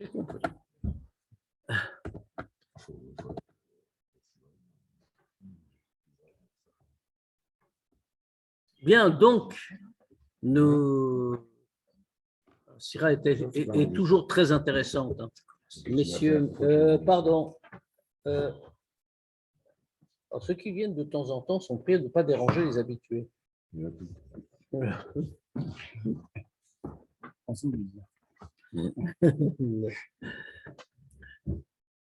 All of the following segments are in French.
J'ai compris. Bien, donc, Syrah est toujours très intéressante. Hein. Messieurs, pardon. Alors, ceux qui viennent de temps en temps sont priés de ne pas déranger les habitués.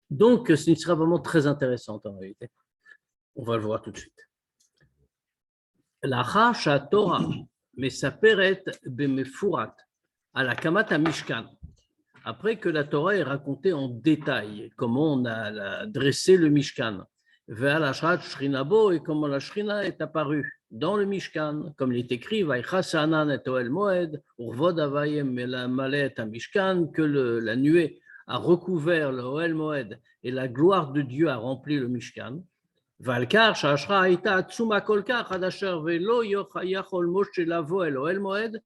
Donc, ce sera vraiment très intéressante en réalité. On va le voir tout de suite. La Chacha Torah, mais sa peret bemefurat, à la Kamata Mishkan. Après que la Torah est racontée en détail comment on a dressé le Mishkan, vers la Shrinabo et comment la Shrina est apparue dans le Mishkan, comme il est écrit, Vaichasanan et Oel Moed, Urvod Avayem Malet à Mishkan, que la nuée a recouvert le Oel Moed et la gloire de Dieu a rempli le Mishkan. Valkar, Shashra Aita Atsuma Kolka, Hadasher Velo, Yochayachol Moshe Lavo El Oel Moed.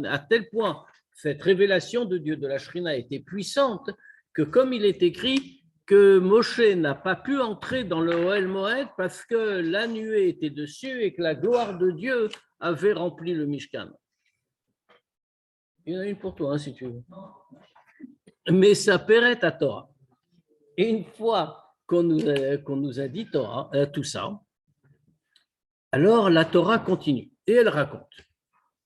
À tel point, cette révélation de Dieu de la Shrina était puissante que, comme il est écrit, que Moshe n'a pas pu entrer dans le Ohel Moed parce que la nuée était dessus et que la gloire de Dieu avait rempli le Mishkan. Il y en a une pour toi, hein, si tu veux. Mais ça paierait à Torah. Et une fois qu'on nous a dit Torah, tout ça, alors la Torah continue et elle raconte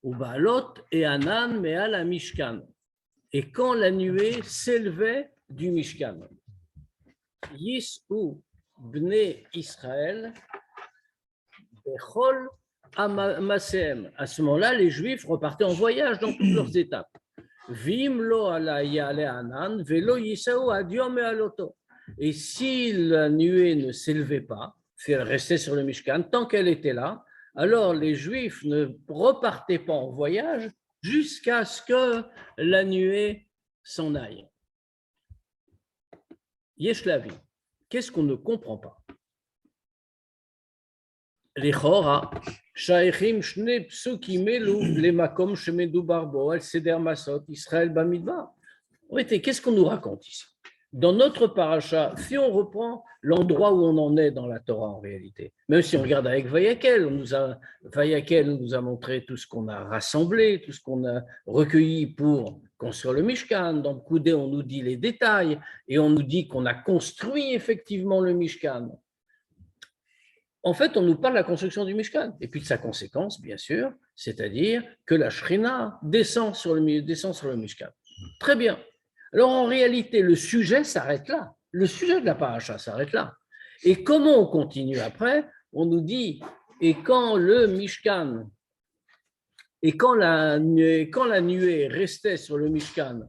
Ubalot et Anan me'al Mishkan. Et quand la nuée s'élevait du Mishkan, Yis'u bnei Israël bechol amaseem. À ce moment-là, les Juifs repartaient en voyage dans toutes leurs étapes. Vim lo ala yale Anan velo yisau adiom me'aloto. Et si la nuée ne s'élevait pas, si elle restait sur le Mishkan, tant qu'elle était là, alors les Juifs ne repartaient pas en voyage jusqu'à ce que la nuée s'en aille. Yesh Lavi, qu'est-ce qu'on ne comprend pas? Les Chora, Shaechim Shne Psukim Elu, les Makom Shemedu Barbo, El Seder Masot, Israël Bamidbar. Qu'est-ce qu'on nous raconte ici? Dans notre paracha, si on reprend l'endroit où on en est dans la Torah en réalité, même si on regarde avec Vayakel, Vayakel nous a montré tout ce qu'on a rassemblé, tout ce qu'on a recueilli pour construire le Mishkan. Dans Koudé, on nous dit les détails et on nous dit qu'on a construit effectivement le Mishkan. En fait, on nous parle de la construction du Mishkan et puis de sa conséquence, bien sûr, c'est-à-dire que la Shrina descend sur le Mishkan. Très bien. Alors, en réalité, le sujet s'arrête là. Le sujet de la paracha s'arrête là. Et comment on continue après? On nous dit, et quand le Mishkan, et quand la nuée restait sur le Mishkan,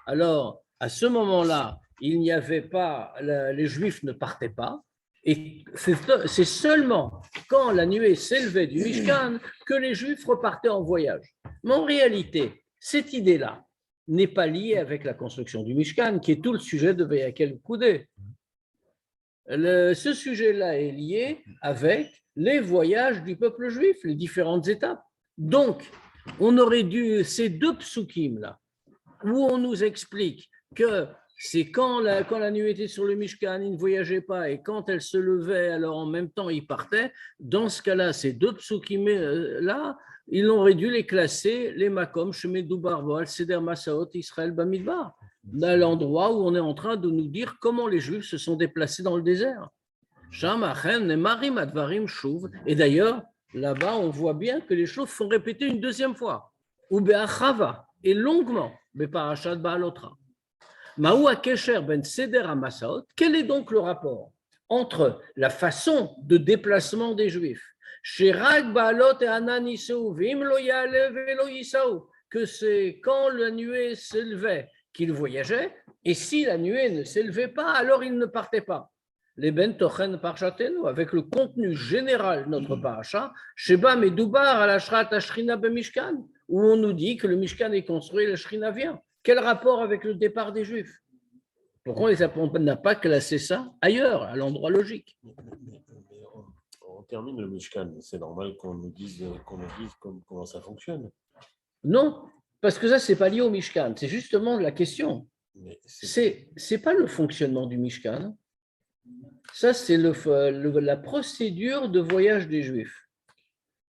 alors, à ce moment-là, il n'y avait pas, les Juifs ne partaient pas, et c'est seulement quand la nuée s'élevait du Mishkan que les Juifs repartaient en voyage. Mais en réalité, cette idée-là n'est pas liée avec la construction du Mishkan, qui est tout le sujet de Vayakel Koudé. Ce sujet-là est lié avec les voyages du peuple juif, les différentes étapes. Donc, on aurait dû, ces deux psukim-là, où on nous explique que c'est quand la nuée était sur le Mishkan, il ne voyageait pas, et quand elle se levait, alors en même temps, il partait. Dans ce cas-là, ces deux psukim-là, ils auraient dû les classer, les Makom, Shemedou Barbo, Seder Masaot, Israël Bamidbar, à l'endroit où on est en train de nous dire comment les Juifs se sont déplacés dans le désert. Et d'ailleurs, là-bas, on voit bien que les choses sont répétées une deuxième fois. Ou be'achava, et longuement, be'parashat Ba'alotra. Maou Kesher ben Seder Masaot, quel est donc le rapport entre la façon de déplacement des Juifs, Shirag Baalot et Ananisou, Vim lo Yale velo Yisaou, que c'est quand la nuée s'élevait qu'ils voyageaient, et si la nuée ne s'élevait pas, alors ils ne partaient pas. Les Ben Tochen Parchatenu, avec le contenu général de notre paracha, Sheba Medoubar à la Shrat Ashrina Bemishkan, où on nous dit que le Mishkan est construit et la Shrina vient. Quel rapport avec le départ des Juifs? Pourquoi on n'a pas classé ça ailleurs, à l'endroit logique? On termine le Mishkan, c'est normal qu'on nous dise comment ça fonctionne. Non, Parce que ça, ce n'est pas lié au Mishkan. C'est justement la question. C'est pas le fonctionnement du Mishkan. Ça, c'est la procédure de voyage des Juifs.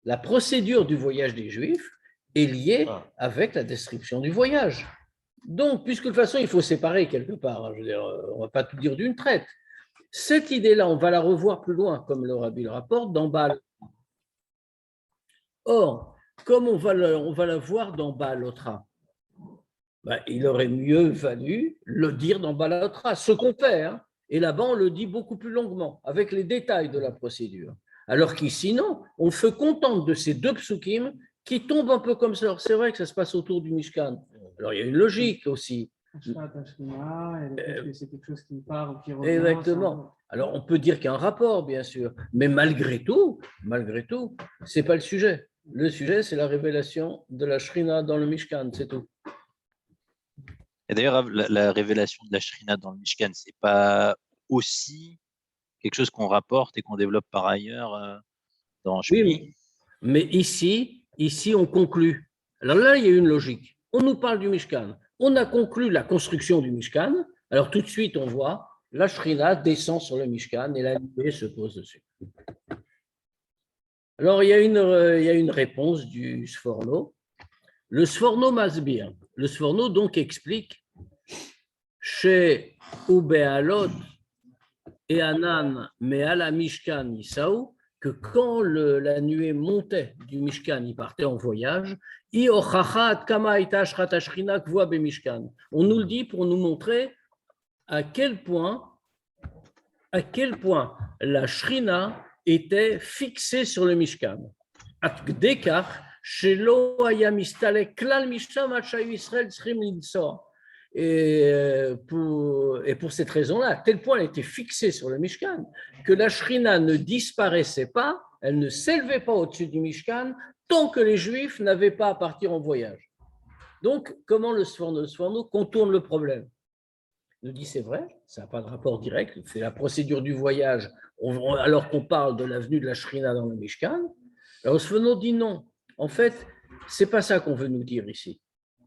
La procédure du voyage des Juifs est liée avec la description du voyage. Donc, puisque de toute façon, il faut séparer quelque part, je veux dire, on ne va pas tout dire d'une traite. Cette idée-là, on va la revoir plus loin, comme le Rabbi le rapporte, dans Baal. Or, comme on va la voir dans Baalotra, ben, il aurait mieux valu le dire dans Baalotra, ce qu'on fait. Hein. Et là-bas, on le dit beaucoup plus longuement, avec les détails de la procédure. Alors qu'ici, non, on se contente de ces deux psukim qui tombent un peu comme ça. Alors, c'est vrai que ça se passe autour du Mishkan. Alors, il y a une logique aussi. C'est quelque chose qui part ou qui revient. Exactement. Alors, on peut dire qu'il y a un rapport, bien sûr, mais malgré tout, ce n'est pas le sujet. Le sujet, c'est la révélation de la Shrina dans le Mishkan, c'est tout. Et d'ailleurs, la révélation de la Shrina dans le Mishkan, ce n'est pas aussi quelque chose qu'on rapporte et qu'on développe par ailleurs dans Shmini. Oui, mais ici, on conclut. Alors là, il y a une logique. On nous parle du Mishkan. On a conclu la construction du Mishkan. Alors tout de suite, on voit la Shrina descend sur le Mishkan et la nuée se pose dessus. Alors, il y a une réponse du Sforno. Le Sforno Masbir. Le Sforno, donc, explique chez Ubealot et Anan, mais à la Mishkan Isaou, que quand la nuée montait du Mishkan, il partait en voyage. On nous le dit pour nous montrer à quel point la Shrina était fixée sur le Mishkan. Et pour cette raison-là, à tel point elle était fixée sur le Mishkan que la Shrina ne disparaissait pas, elle ne s'élevait pas au-dessus du Mishkan tant que les Juifs n'avaient pas à partir en voyage. Donc, comment le Sforno contourne le problème? Il nous dit c'est vrai, ça n'a pas de rapport direct, c'est la procédure du voyage, alors qu'on parle de la venue de la Shrina dans le Mishkan. Alors, Sforno dit non. En fait, ce n'est pas ça qu'on veut nous dire ici.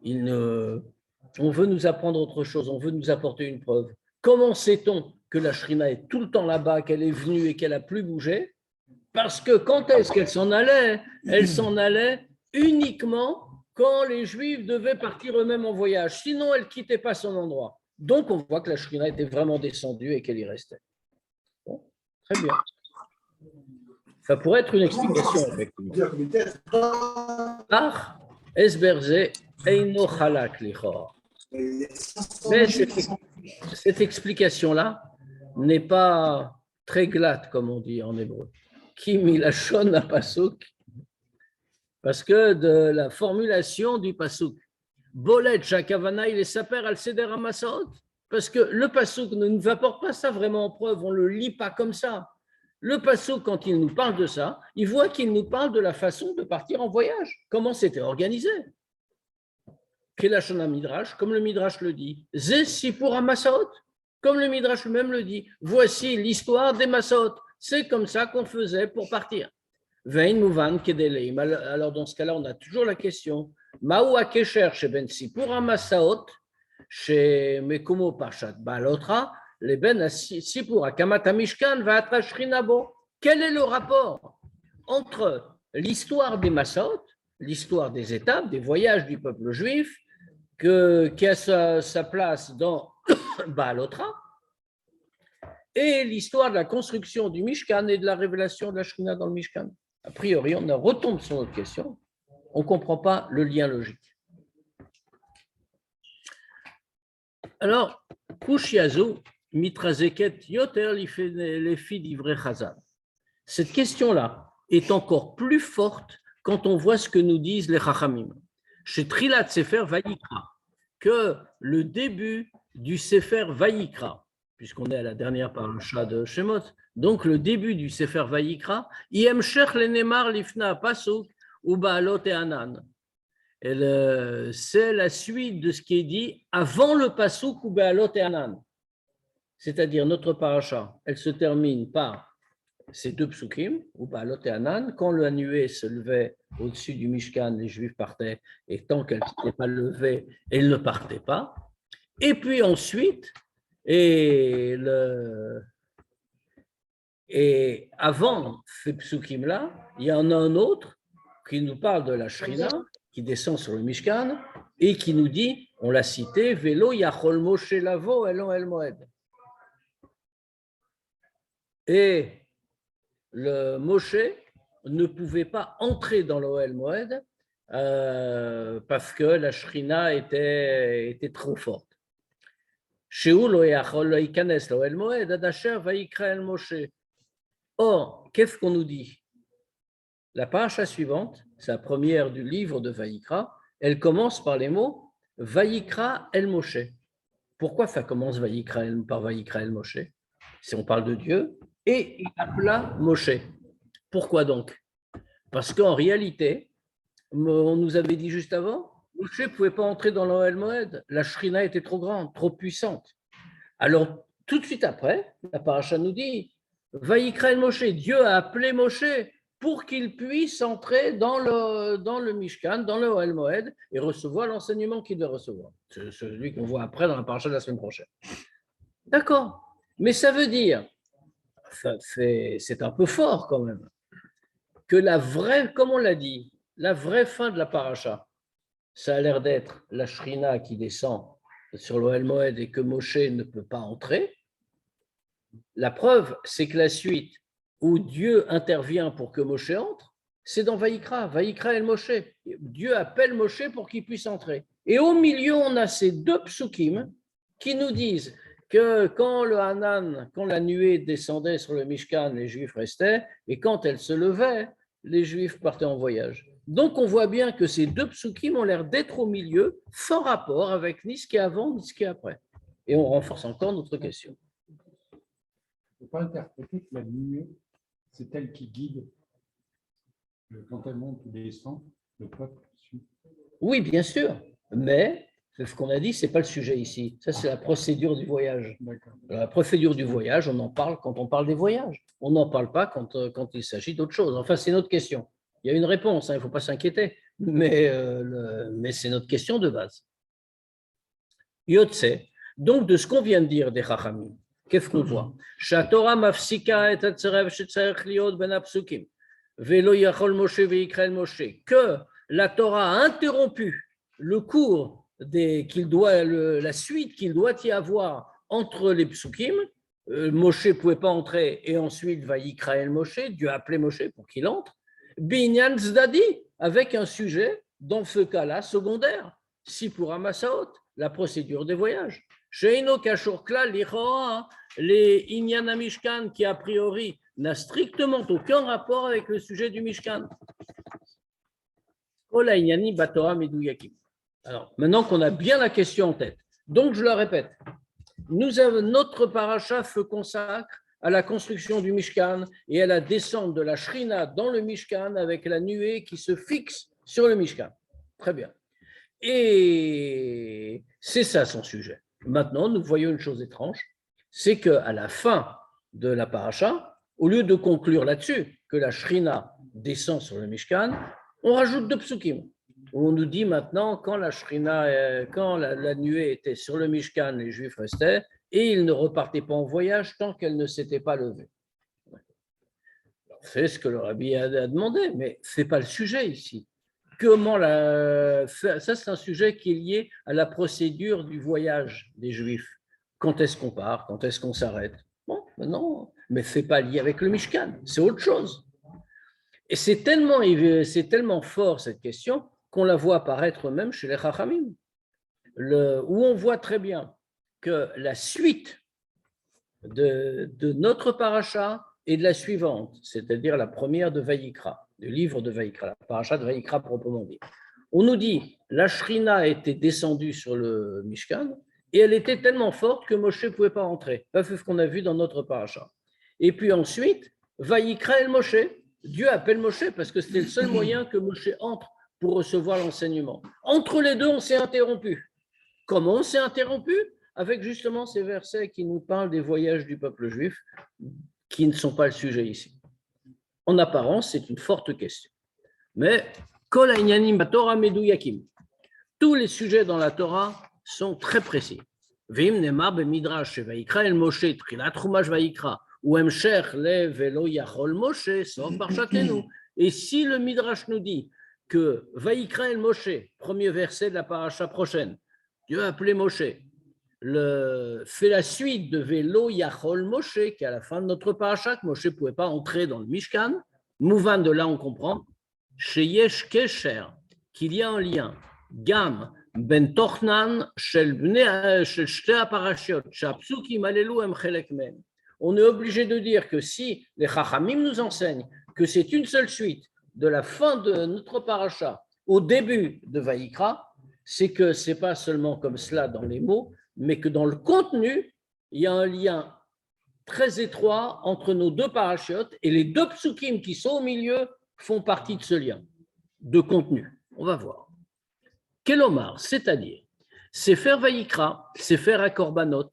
On veut nous apprendre autre chose, on veut nous apporter une preuve. Comment sait-on que la Shrina est tout le temps là-bas, qu'elle est venue et qu'elle n'a plus bougé? Parce que quand est-ce qu'elle s'en allait? Elle s'en allait uniquement quand les Juifs devaient partir eux-mêmes en voyage. Sinon, elle ne quittait pas son endroit. Donc, on voit que la Shrina était vraiment descendue et qu'elle y restait. Bon, très bien. Ça pourrait être une explication, effectivement. Par Esberze Eino Chalak Lichor. Mais cette explication-là n'est pas très glatte, comme on dit en hébreu. Ki milashon pasuk, parce que de la formulation du pasuk, Bolet Shakavana, il est saper al seder amasaot, parce que le pasuk ne nous apporte pas ça vraiment en preuve, on ne le lit pas comme ça. Le pasuk, quand il nous parle de ça, il voit qu'il nous parle de la façon de partir en voyage, comment c'était organisé. Kelashon Midrash, comme le Midrash le dit, Ze Sipur HaMasaot, comme le Midrash lui-même le dit, voici l'histoire des Masaot, c'est comme ça qu'on faisait pour partir. Vein Mouvan Kedeleim. Alors dans ce cas-là, on a toujours la question, Maou Akesher chez Ben Sipur HaMasaot, chez Mekomo Parshat Baalotra, les Ben Sipur HaKamat HaMishkan Va'atra Shrinabo. Quel est le rapport entre l'histoire des Masaot, l'histoire des étapes, des voyages du peuple juif, qui a sa place dans Baalotra, et l'histoire de la construction du Mishkan et de la révélation de la Shrina dans le Mishkan? A priori, on retombe sur notre question, on ne comprend pas le lien logique. Alors, Kushiazu, Mitrazeket, Yoter, les filles d'Ivrei Chazal. Cette question-là est encore plus forte quand on voit ce que nous disent les Chachamim. Chez Trilat Sefer Vayikra, que le début du Sefer Vayikra, puisqu'on est à la dernière paracha de Shemot, donc le début du Sefer Vayikra, Yemshech lenemar lifna pasuk ou baalot et anan. C'est la suite de ce qui est dit avant le pasuk ou baalot et anan. C'est-à-dire notre paracha, elle se termine par ces deux psukim, ou Baalot et Hanan, quand la nuée se levait au-dessus du Mishkan, les Juifs partaient, et tant qu'elle n'était pas levée, ils ne partaient pas. Et puis ensuite, et avant ces psukim-là, il y en a un autre qui nous parle de la Shrina, qui descend sur le Mishkan, et qui nous dit, on l'a cité, Velo Yachol Moshe Lavo Elon El Moed. Et le Moshe ne pouvait pas entrer dans l'Ohel Moed parce que la Shrina était trop forte. Or, qu'est-ce qu'on nous dit? La paracha suivante, c'est la première du livre de Vaïkra, elle commence par les mots Vaïkra El Moshe. Pourquoi ça commence par Vaïkra El Moshe? Si on parle de Dieu, et il appela Moshe. Pourquoi donc? Parce qu'en réalité, on nous avait dit juste avant, Moshe ne pouvait pas entrer dans l'Ohel Moed. La Shrina était trop grande, trop puissante. Alors, tout de suite après, la paracha nous dit Vaïkra El Moshe, Dieu a appelé Moshe pour qu'il puisse entrer dans le Mishkan, dans le Oel Moed, et recevoir l'enseignement qu'il doit recevoir. C'est celui qu'on voit après dans la paracha de la semaine prochaine. D'accord. Mais ça veut dire, c'est un peu fort quand même, que la vraie, comme on l'a dit, la vraie fin de la paracha, ça a l'air d'être la Shrina qui descend sur l'Ohel Moed et que Moshe ne peut pas entrer. La preuve, c'est que la suite où Dieu intervient pour que Moshe entre, c'est dans Vaïkra El Moshe. Dieu appelle Moshe pour qu'il puisse entrer. Et au milieu, on a ces deux psukim qui nous disent que quand le Hanan, quand la nuée descendait sur le Mishkan, les Juifs restaient, et quand elle se levait, les Juifs partaient en voyage. Donc on voit bien que ces deux psukim ont l'air d'être au milieu, sans rapport avec ni ce qui est avant, ni ce qui est après. Et on renforce encore notre question. On ne peut pas interpréter que la nuée, c'est elle qui guide. Quand elle monte ou descend, le peuple suit. Oui, bien sûr, mais ce qu'on a dit, ce n'est pas le sujet ici. Ça, c'est la procédure du voyage. La procédure du voyage, on en parle quand on parle des voyages. On n'en parle pas quand il s'agit d'autre chose. Enfin, c'est notre question. Il y a une réponse, il ne faut pas s'inquiéter, mais c'est notre question de base. Yotse, donc de ce qu'on vient de dire des Chachamim, qu'est-ce qu'on voit? Shatora mafsika et atzerev shetzarech liot ben apsukim, velo yachol Moshe veikra el Moshe, que la Torah a interrompu le cours la suite qu'il doit y avoir entre les psukim. Moshe ne pouvait pas entrer et ensuite vaikra el Moshe, Dieu a appelé Moshe pour qu'il entre. Binyan Zdadi, avec un sujet, dans ce cas-là, secondaire, Sipura Masaot, la procédure des voyages. Sheino Kashurkla, les Inyan Mishkan, qui a priori n'a strictement aucun rapport avec le sujet du Mishkan. Ola Inyani Batora Meduyakim. Alors, maintenant qu'on a bien la question en tête, donc je le répète, notre paracha se consacre à la construction du Mishkan et à la descente de la Shrina dans le Mishkan avec la nuée qui se fixe sur le Mishkan. Très bien. Et c'est ça son sujet. Maintenant, nous voyons une chose étrange, c'est qu'à la fin de la paracha, au lieu de conclure là-dessus, que la Shrina descend sur le Mishkan, on rajoute deux psukim. On nous dit maintenant, quand la nuée était sur le Mishkan, les Juifs restaient, et ils ne repartaient pas en voyage tant qu'elle ne s'était pas levée. C'est ce que le rabbi a demandé, mais ce n'est pas le sujet ici. Ça, c'est un sujet qui est lié à la procédure du voyage des Juifs. Quand est-ce qu'on part? Quand est-ce qu'on s'arrête? Bon, non, mais ce n'est pas lié avec le Mishkan, c'est autre chose. Et c'est tellement fort cette question qu'on la voit apparaître même chez les Chachamim, où on voit très bien que la suite de notre paracha est de la suivante, c'est-à-dire la première de Vaïkra, du livre de Vaïkra, la paracha de Vaïkra proprement dit. On nous dit, la Shrina était descendue sur le Mishkan et elle était tellement forte que Moshe ne pouvait pas entrer. C'est ce qu'on a vu dans notre paracha. Et puis ensuite, Vaïkra el Moshe, Dieu appelle Moshe parce que c'était le seul moyen que Moshe entre pour recevoir l'enseignement. Entre les deux, on s'est interrompu. Comment on s'est interrompu? Avec justement ces versets qui nous parlent des voyages du peuple juif, qui ne sont pas le sujet ici. En apparence, c'est une forte question. Mais Kol ha'inyanim baTorah meduyakim. Tous les sujets dans la Torah sont très précis. Vim nemar b'midrash vayikra el Moshe trilat chumash vayikra ou hemshech le velo yachol Moshe sof parshatenu. Et si le midrash nous dit que vayikra el Moshe, premier verset de la paracha prochaine, Dieu a appelé Moshe, fait la suite de velo yachol Moshe, qui est à la fin de notre paracha, que Moshe ne pouvait pas entrer dans le Mishkan. Mouvan, de là on comprend sheyesh kesher, qu'il y a un lien. Gam ben tochnan shel shte aparashiot shapsukim alelu em chelek men. On est obligé de dire que si les Chachamim nous enseignent que c'est une seule suite de la fin de notre paracha au début de Vayikra, c'est que ce n'est pas seulement comme cela dans les mots, mais que dans le contenu, il y a un lien très étroit entre nos deux parachiotes et les deux psukim qui sont au milieu font partie de ce lien de contenu. On va voir. Kelomar, c'est-à-dire, Sefer Vayikra, Sefer HaKorbanot,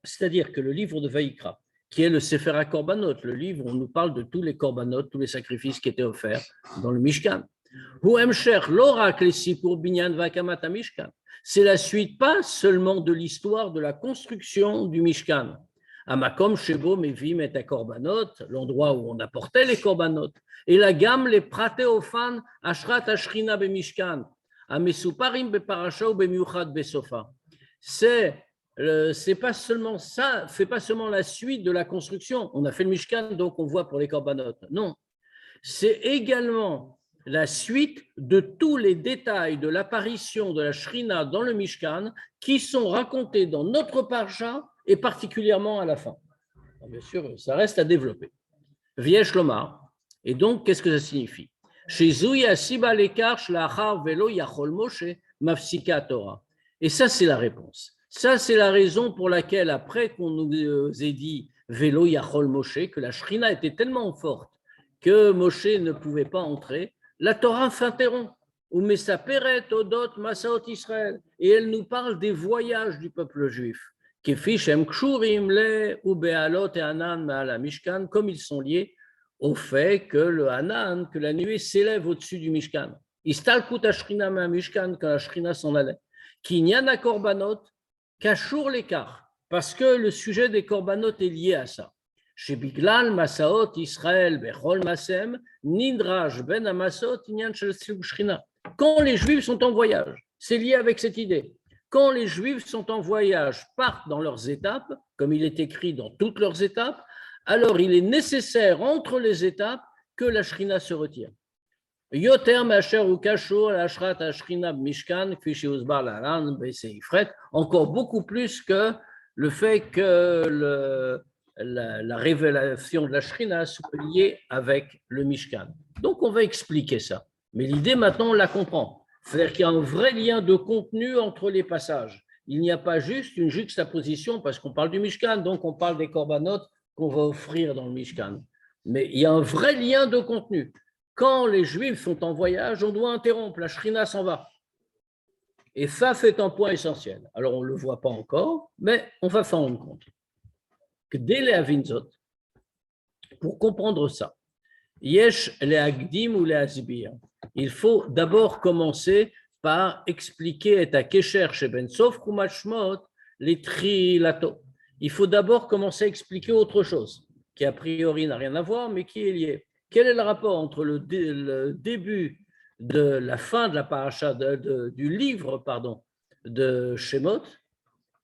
c'est-à-dire que le livre de Vayikra, qui est le Sefer HaKorbanot, le livre où on nous parle de tous les korbanot, tous les sacrifices qui étaient offerts dans le Mishkan. C'est la suite pas seulement de l'histoire de la construction du Mishkan. Amakom Shebo Mevim et Korbanot, l'endroit où on apportait les korbanot, et la gamme les prateofan Ashrat Ashrina Bemishkan. C'est pas seulement ça, fait pas seulement la suite de la construction. On a fait le Mishkan, donc on voit pour les korbanot. Non, c'est également la suite de tous les détails de l'apparition de la Shrina dans le Mishkan qui sont racontés dans notre parsha et particulièrement à la fin. Alors bien sûr, ça reste à développer. Viesh Lomar. Et donc, qu'est-ce que ça signifie? Et ça, c'est la réponse. Ça, c'est la raison pour laquelle, après qu'on nous ait dit Velo Yachol Moshe, que la Shrina était tellement forte que Moshe ne pouvait pas entrer, la Torah s'interrompt. Et elle nous parle des voyages du peuple juif. Comme ils sont liés au fait que le Hanan, que la nuée s'élève au-dessus du Mishkan. Istalkut Ashrina ma Mishkan, quand la Shrina s'en allait. Kinyana Korbanot, Kashur l'écart, parce que le sujet des Korbanot est lié à ça. Chez Biglal, Masaot, Israël, Bechol Masem, Nidraj, Ben Amasot, Inyan Shel Shrina. Quand les Juifs sont en voyage, c'est lié avec cette idée. Quand les Juifs sont en voyage, partent dans leurs étapes, comme il est écrit dans toutes leurs étapes, alors il est nécessaire entre les étapes que la Shrina se retire. Yoter Masher ou Kashur, la Ashrat Ashrina Mishkan, Fishiusbar Lalan, Beseifret, encore beaucoup plus que le fait que la révélation de la Shrina soit liée avec le Mishkan. Donc on va expliquer ça. Mais l'idée maintenant, on la comprend. C'est-à-dire qu'il y a un vrai lien de contenu entre les passages. Il n'y a pas juste une juxtaposition, parce qu'on parle du Mishkan, donc on parle des korbanot qu'on va offrir dans le Mishkan. Mais il y a un vrai lien de contenu. Quand les Juifs sont en voyage, on doit interrompre, la Shrina s'en va. Et ça, c'est un point essentiel. Alors, on ne le voit pas encore, mais on va s'en rendre compte. Que dès les Avinzot, pour comprendre ça, Yesh les Agdim ou les Asbir, il faut d'abord commencer par expliquer et à Kesher chez Ben Sof Kumashmot les Trilato. Il faut d'abord commencer à expliquer autre chose, qui a priori n'a rien à voir, mais qui est lié. Quel est le rapport entre le début de la fin de la paracha, du livre de Shemot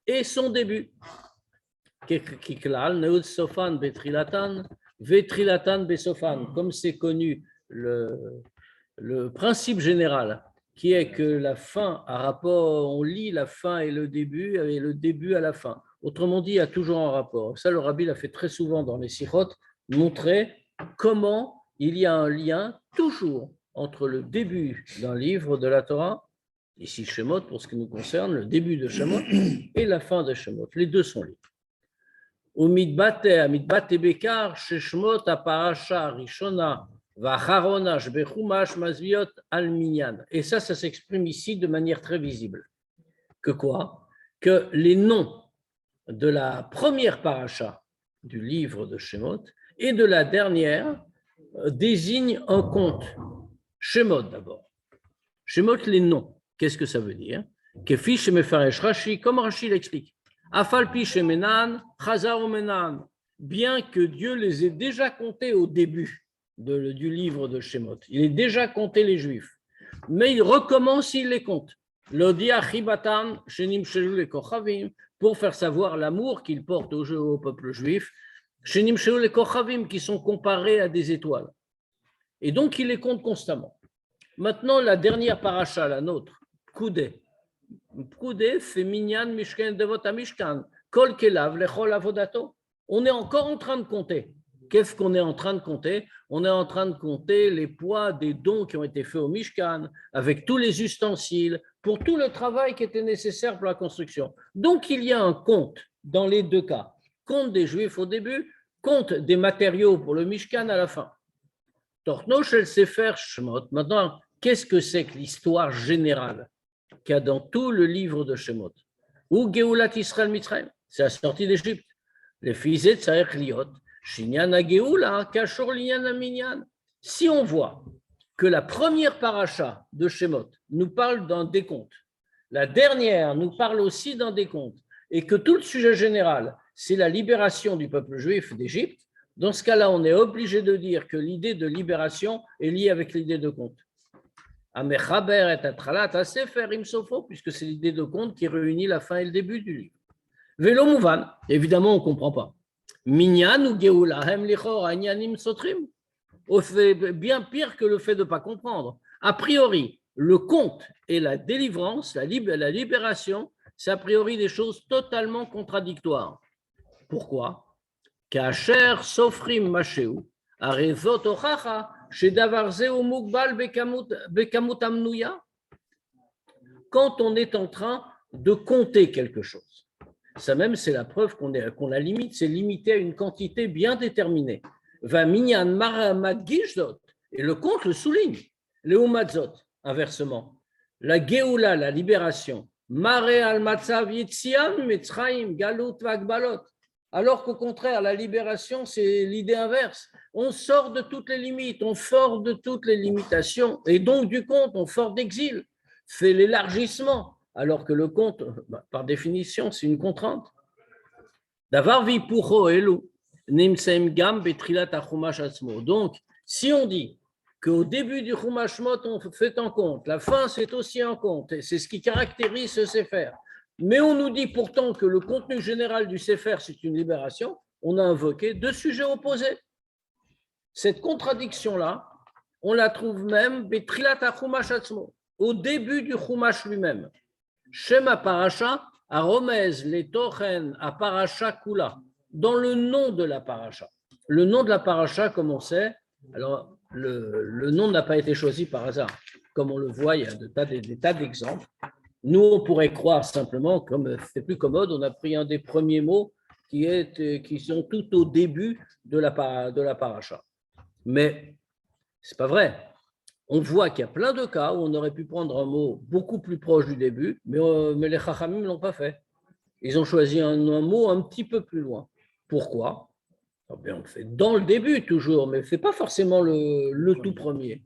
et son début? Comme c'est connu, le principe général qui est que la fin a rapport, on lit la fin et le début à la fin. Autrement dit, il y a toujours un rapport. Ça, le Rabbi l'a fait très souvent dans les Sichot, montrer comment il y a un lien toujours entre le début d'un livre de la Torah, ici Shemot pour ce qui nous concerne, le début de Shemot et la fin de Shemot. Les deux sont liés. Bekar, Shemot, Parasha, Rishona, Vacharona, Shbechumash, Mazviot, Alminyan. Et ça s'exprime ici de manière très visible. Que quoi? Que les noms de la première paracha du livre de Shemot et de la dernière désigne un compte. Shemot d'abord. Shemot, les noms. Qu'est-ce que ça veut dire? Kefi shemefaresh Rashi, comme Rashi l'explique. Afalpi shemenan, chazar menan. Bien que Dieu les ait déjà comptés au début du livre de Shemot. Il a déjà compté les Juifs. Mais il recommence, il les compte. L'odia chibatan shenim shelu le kochavim, pour faire savoir l'amour qu'il porte au peuple juif. Shenim shelu le kochavim, qui sont comparés à des étoiles. Et donc, il les compte constamment. Maintenant, la dernière paracha, la nôtre, Koudé. Koudé fait minyan mishkan devot mishkan. Kol kelav lechol avodato. On est encore en train de compter. Qu'est-ce qu'on est en train de compter? On est en train de compter les poids des dons qui ont été faits au Mishkan, avec tous les ustensiles, pour tout le travail qui était nécessaire pour la construction. Donc, il y a un compte dans les deux cas. Compte des Juifs au début, compte des matériaux pour le Mishkan à la fin. Torno shel Sefer Shemot. Maintenant, qu'est-ce que c'est que l'histoire générale qu'il y a dans tout le livre de Shemot? Ou Geulat Israël Mitzrayim, c'est la sortie d'Égypte. Les fils de Tzaech Liot. Si on voit que la première paracha de Shemot nous parle d'un décompte, la dernière nous parle aussi d'un décompte, et que tout le sujet général, c'est la libération du peuple juif d'Égypte, dans ce cas-là, on est obligé de dire que l'idée de libération est liée avec l'idée de compte. Puisque c'est l'idée de compte qui réunit la fin et le début du livre. Vélo Mouvan, évidemment, on ne comprend pas. Minyan ou Geoula, hem lichor, anyanim sotrim. C'est bien pire que le fait de ne pas comprendre. A priori, le compte et la délivrance, la libération, c'est a priori des choses totalement contradictoires. Pourquoi? Kacher sofrim masheu, arezot ochacha, shedavar zeu mugbal bekamut amnuya. Quand on est en train de compter quelque chose. Ça même, c'est la preuve qu'on la limite, c'est limité à une quantité bien déterminée. Va minyan magishzot, et le compte le souligne. Leumazot, inversement. La geoula, la libération. Mare al matzav yitziam mitzrayim galut vagbalot. Alors qu'au contraire, la libération, c'est l'idée inverse. On sort de toutes les limites, on sort de toutes les limitations, et donc du compte, on sort d'exil. C'est l'élargissement. Alors que le compte, par définition, c'est une contrainte. Donc, si on dit qu'au début du Chumash Shemot, on fait un compte, la fin, c'est aussi un compte, et c'est ce qui caractérise ce Sefer. Mais on nous dit pourtant que le contenu général du Sefer, c'est une libération, on a invoqué deux sujets opposés. Cette contradiction-là, on la trouve même au début du Chumash lui-même. Shema Parasha, à Romez, les Tochen, à Parasha Kula, dans le nom de la Parasha. Le nom de la Parasha, comme on sait, alors le nom n'a pas été choisi par hasard. Comme on le voit, il y a des tas d'exemples. Nous, on pourrait croire simplement, comme c'est plus commode, on a pris un des premiers mots qui sont tout au début de la Parasha. Mais ce n'est pas vrai. On voit qu'il y a plein de cas où on aurait pu prendre un mot beaucoup plus proche du début, mais les Chachamim ne l'ont pas fait. Ils ont choisi un mot un petit peu plus loin. Pourquoi? Bien, on le fait dans le début toujours, mais ce n'est pas forcément le tout premier.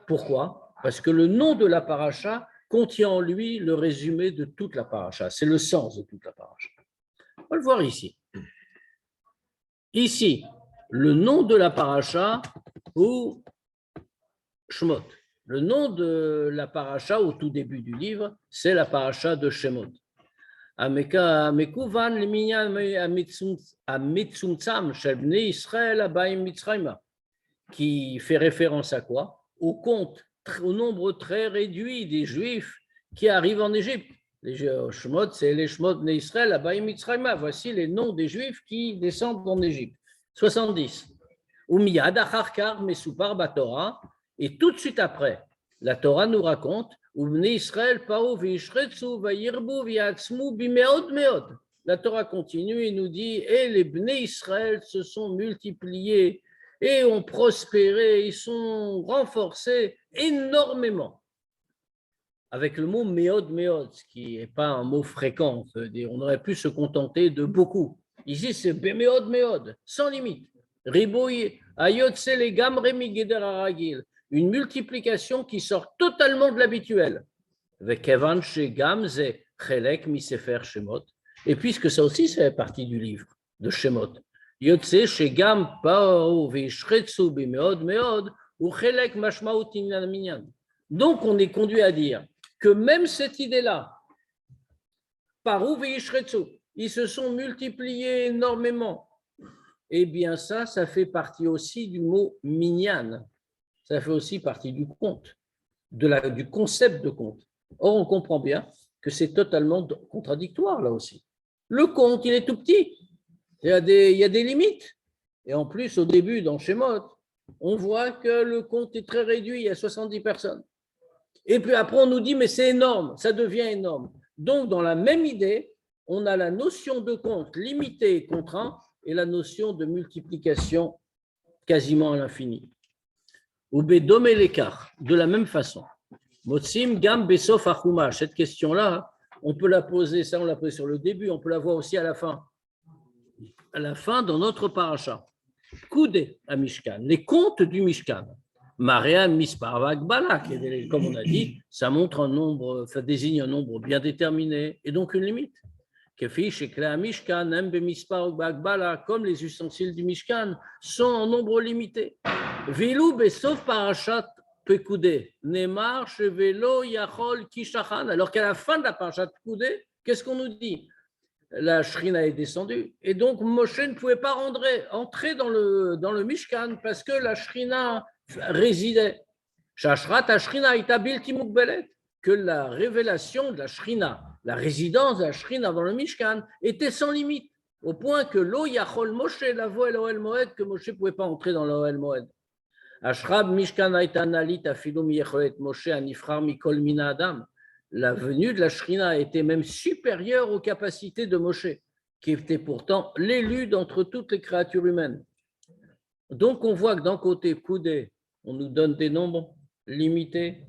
Pourquoi? Parce que le nom de la paracha contient en lui le résumé de toute la paracha. C'est le sens de toute la paracha. On va le voir ici. Ici, le nom de la paracha ou Shemot. Le nom de la paracha au tout début du livre, c'est la paracha de Shemot. Amekuvan leminyan amitzumtzam shel bnei Israël abayim mitzrayma, qui fait référence à quoi? Au compte, au nombre très réduit des Juifs qui arrivent en Égypte. Les Shemot, c'est les Shemot bnei Israël abayim mitzrayma. Voici les noms des Juifs qui descendent en Égypte. 70. Umiyad acharkar mesupar batorah. Et tout de suite après, la Torah nous raconte la Torah continue et nous dit et les Bnei Israël se sont multipliés et ont prospéré, ils sont renforcés énormément. Avec le mot meod, qui n'est pas un mot fréquent, on aurait pu se contenter de beaucoup. Ici, c'est meod, sans limite. Riboui Ayotse les gamre migeder aragil. Une multiplication qui sort totalement de l'habituel. Vekevan shegam ze chelek misefer shemot. Et puisque ça aussi, c'est partie du livre de Shemot. Yotse shegam pao vishretsu bimeod meod ou chelek mashmaut inyan minyan. Donc, on est conduit à dire que même cette idée-là, parou vishretsu, ils se sont multipliés énormément. Eh bien, ça fait partie aussi du mot minyan. Ça fait aussi partie du conte, du concept de conte. Or, on comprend bien que c'est totalement contradictoire là aussi. Le conte, il est tout petit. Il y a des limites. Et en plus, au début, dans Shemot, on voit que le conte est très réduit, il y a 70 personnes. Et puis après, on nous dit, mais c'est énorme, ça devient énorme. Donc, dans la même idée, on a la notion de compte limité et contraint et la notion de multiplication quasiment à l'infini. Ou bedome l'écart, de la même façon. Motsim gam besof achumash. Cette question-là, on peut la poser, ça on l'a posé sur le début, on peut la voir aussi à la fin. À la fin, dans notre paracha. Koudé à Mishkan, les comptes du Mishkan. Maria Mispar Vagbala, comme on a dit, ça montre un nombre, ça désigne un nombre bien déterminé et donc une limite. Comme les ustensiles du Mishkan sont en nombre limité. Vilou besof parashat Pekoudé, Nemar Chevelo Yachol Kishachan. Alors qu'à la fin de la parashat Pekoudé, qu'est-ce qu'on nous dit? La Shrina est descendue et donc Moshe ne pouvait pas entrer dans le Mishkan parce que la Shrina résidait. Shashrat Ashrina itabil timukbelet, que la révélation de la Shrina, la résidence de la Shrina dans le Mishkan était sans limite, au point que lo yachol Moshe lavo el Ohel Moed, que Moshe ne pouvait pas entrer dans l'Ohel Moed. Ashrab Mishkan aitanalit afilum yecholet Moshe anifrar mikol mina adam. La venue de la Shrina était même supérieure aux capacités de Moshe, qui était pourtant l'élu d'entre toutes les créatures humaines. Donc on voit que d'un côté Koudé, on nous donne des nombres limités,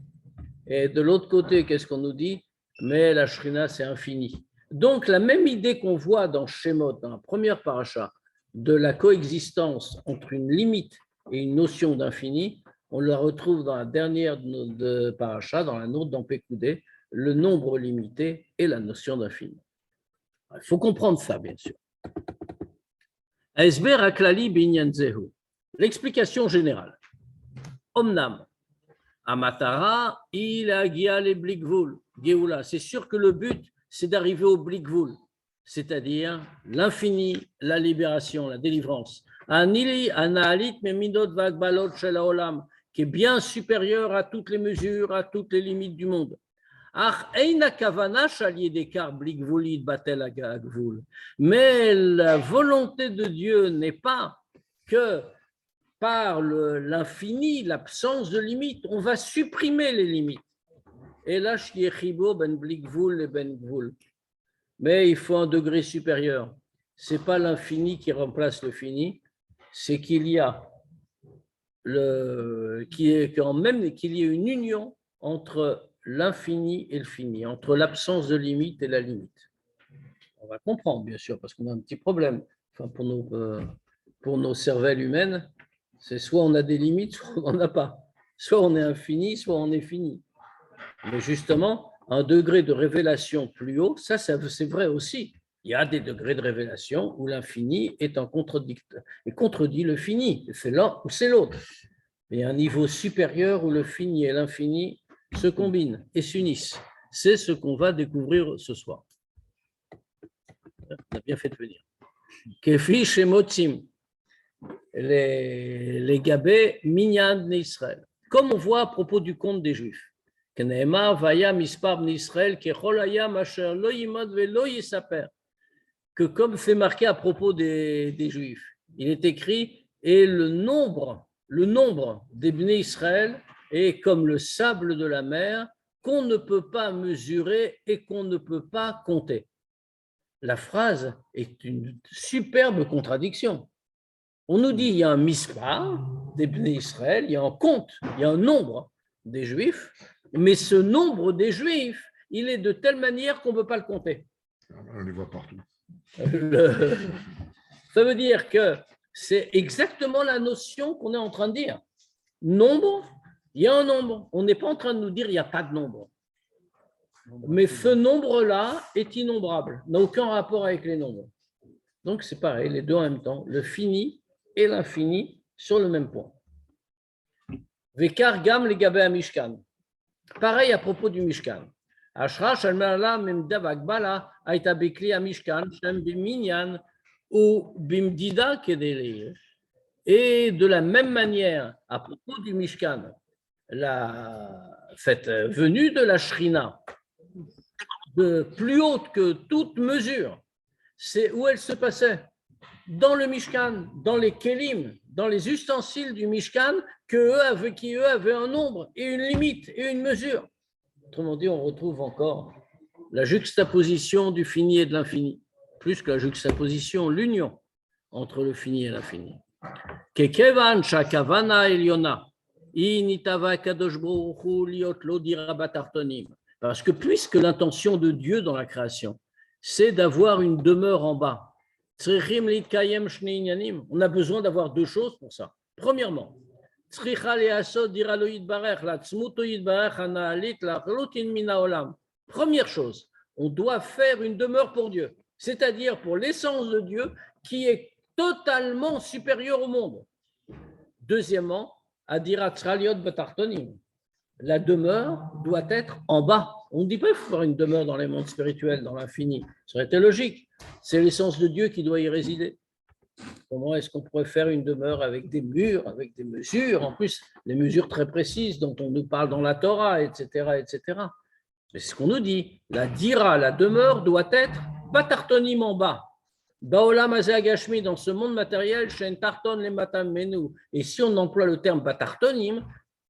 et de l'autre côté, qu'est-ce qu'on nous dit? Mais la Shrina, c'est infini. Donc la même idée qu'on voit dans Shemot, dans la première paracha, de la coexistence entre une limite et une notion d'infini, on la retrouve dans la dernière de paracha, dans la nôtre dans Pekoudé, le nombre limité et la notion d'infini. Il faut comprendre ça, bien sûr. Esber aklali binyan zehu. L'explication générale. Omnam, Amatara, il a guial blikvul. Geoula, c'est sûr que le but, c'est d'arriver au blikvul, c'est-à-dire l'infini, la libération, la délivrance. Anili, anaalit, memidot vagbalot shel haolam, qui est bien supérieur à toutes les mesures, à toutes les limites du monde. Mais la volonté de Dieu n'est pas que par l'infini, l'absence de limites, on va supprimer les limites. Et là, mais il faut un degré supérieur. Ce n'est pas l'infini qui remplace le fini, c'est qu'il y a qu'il y ait une union entre l'infini et le fini, entre l'absence de limite et la limite. On va comprendre, bien sûr, parce qu'on a un petit problème. Enfin, pour nos cervelles humaines, c'est soit on a des limites, soit on n'en a pas. Soit on est infini, soit on est fini. Mais justement, un degré de révélation plus haut, ça c'est vrai aussi. Il y a des degrés de révélation où l'infini est en contredit le fini. C'est l'un ou c'est l'autre. Mais il y a un niveau supérieur où le fini et l'infini se combinent et s'unissent. C'est ce qu'on va découvrir ce soir. On a bien fait de venir. Kefi shemotzim, les gabés minyan d'Israël. Comme on voit à propos du conte des Juifs. Keneemar vaya mispar d'Israël kechol hayam asher lo yimad velo yisaper. Que comme c'est marqué à propos des Juifs, il est écrit et le nombre des Bnei Israël est comme le sable de la mer qu'on ne peut pas mesurer et qu'on ne peut pas compter. La phrase est une superbe contradiction. On nous dit il y a un mispar des Bnei Israël, il y a un compte, il y a un nombre des Juifs, mais ce nombre des Juifs, il est de telle manière qu'on ne peut pas le compter. On les voit partout. Ça veut dire que C'est exactement la notion qu'on est en train de dire. Nombre, il y a un nombre. On n'est pas en train de nous dire il n'y a pas de nombre. Mais ce nombre-là est innombrable, n'a aucun rapport avec les nombres. Donc c'est pareil, les deux en même temps, le fini et l'infini sur le même point. Vekar gam legabé Mishkan. Pareil à propos du Mishkan. Ashra shalmala memdav agbala aita bekli Mishkan shem biminyan ou bimdida kedele. Et de la même manière, à propos du Mishkan, la fête venue de la Shrina, de plus haute que toute mesure, c'est où elle se passait? Dans le Mishkan, dans les Kélim, dans les ustensiles du Mishkan, qui eux avaient un nombre et une limite et une mesure. Autrement dit, on retrouve encore la juxtaposition du fini et de l'infini, plus que la juxtaposition, l'union entre le fini et l'infini. Kekevan shakavana eliona, initava kadosh baruch hu liot lo dira batartonim. Parce que puisque l'intention de Dieu dans la création, c'est d'avoir une demeure en bas, on a besoin d'avoir deux choses pour ça. Premièrement, première chose, on doit faire une demeure pour Dieu, c'est-à-dire pour l'essence de Dieu qui est totalement supérieure au monde. Deuxièmement, la demeure doit être en bas. On ne dit pas qu'il faut faire une demeure dans les mondes spirituels, dans l'infini. Ça aurait été logique. C'est l'essence de Dieu qui doit y résider. Comment est-ce qu'on pourrait faire une demeure avec des murs, avec des mesures, en plus, des mesures très précises dont on nous parle dans la Torah, etc., etc. C'est ce qu'on nous dit. La dira, la demeure, doit être batartonim en bas. Baolam azagashmi, dans ce monde matériel, shen tarton le matam menu. Et si on emploie le terme batartonim,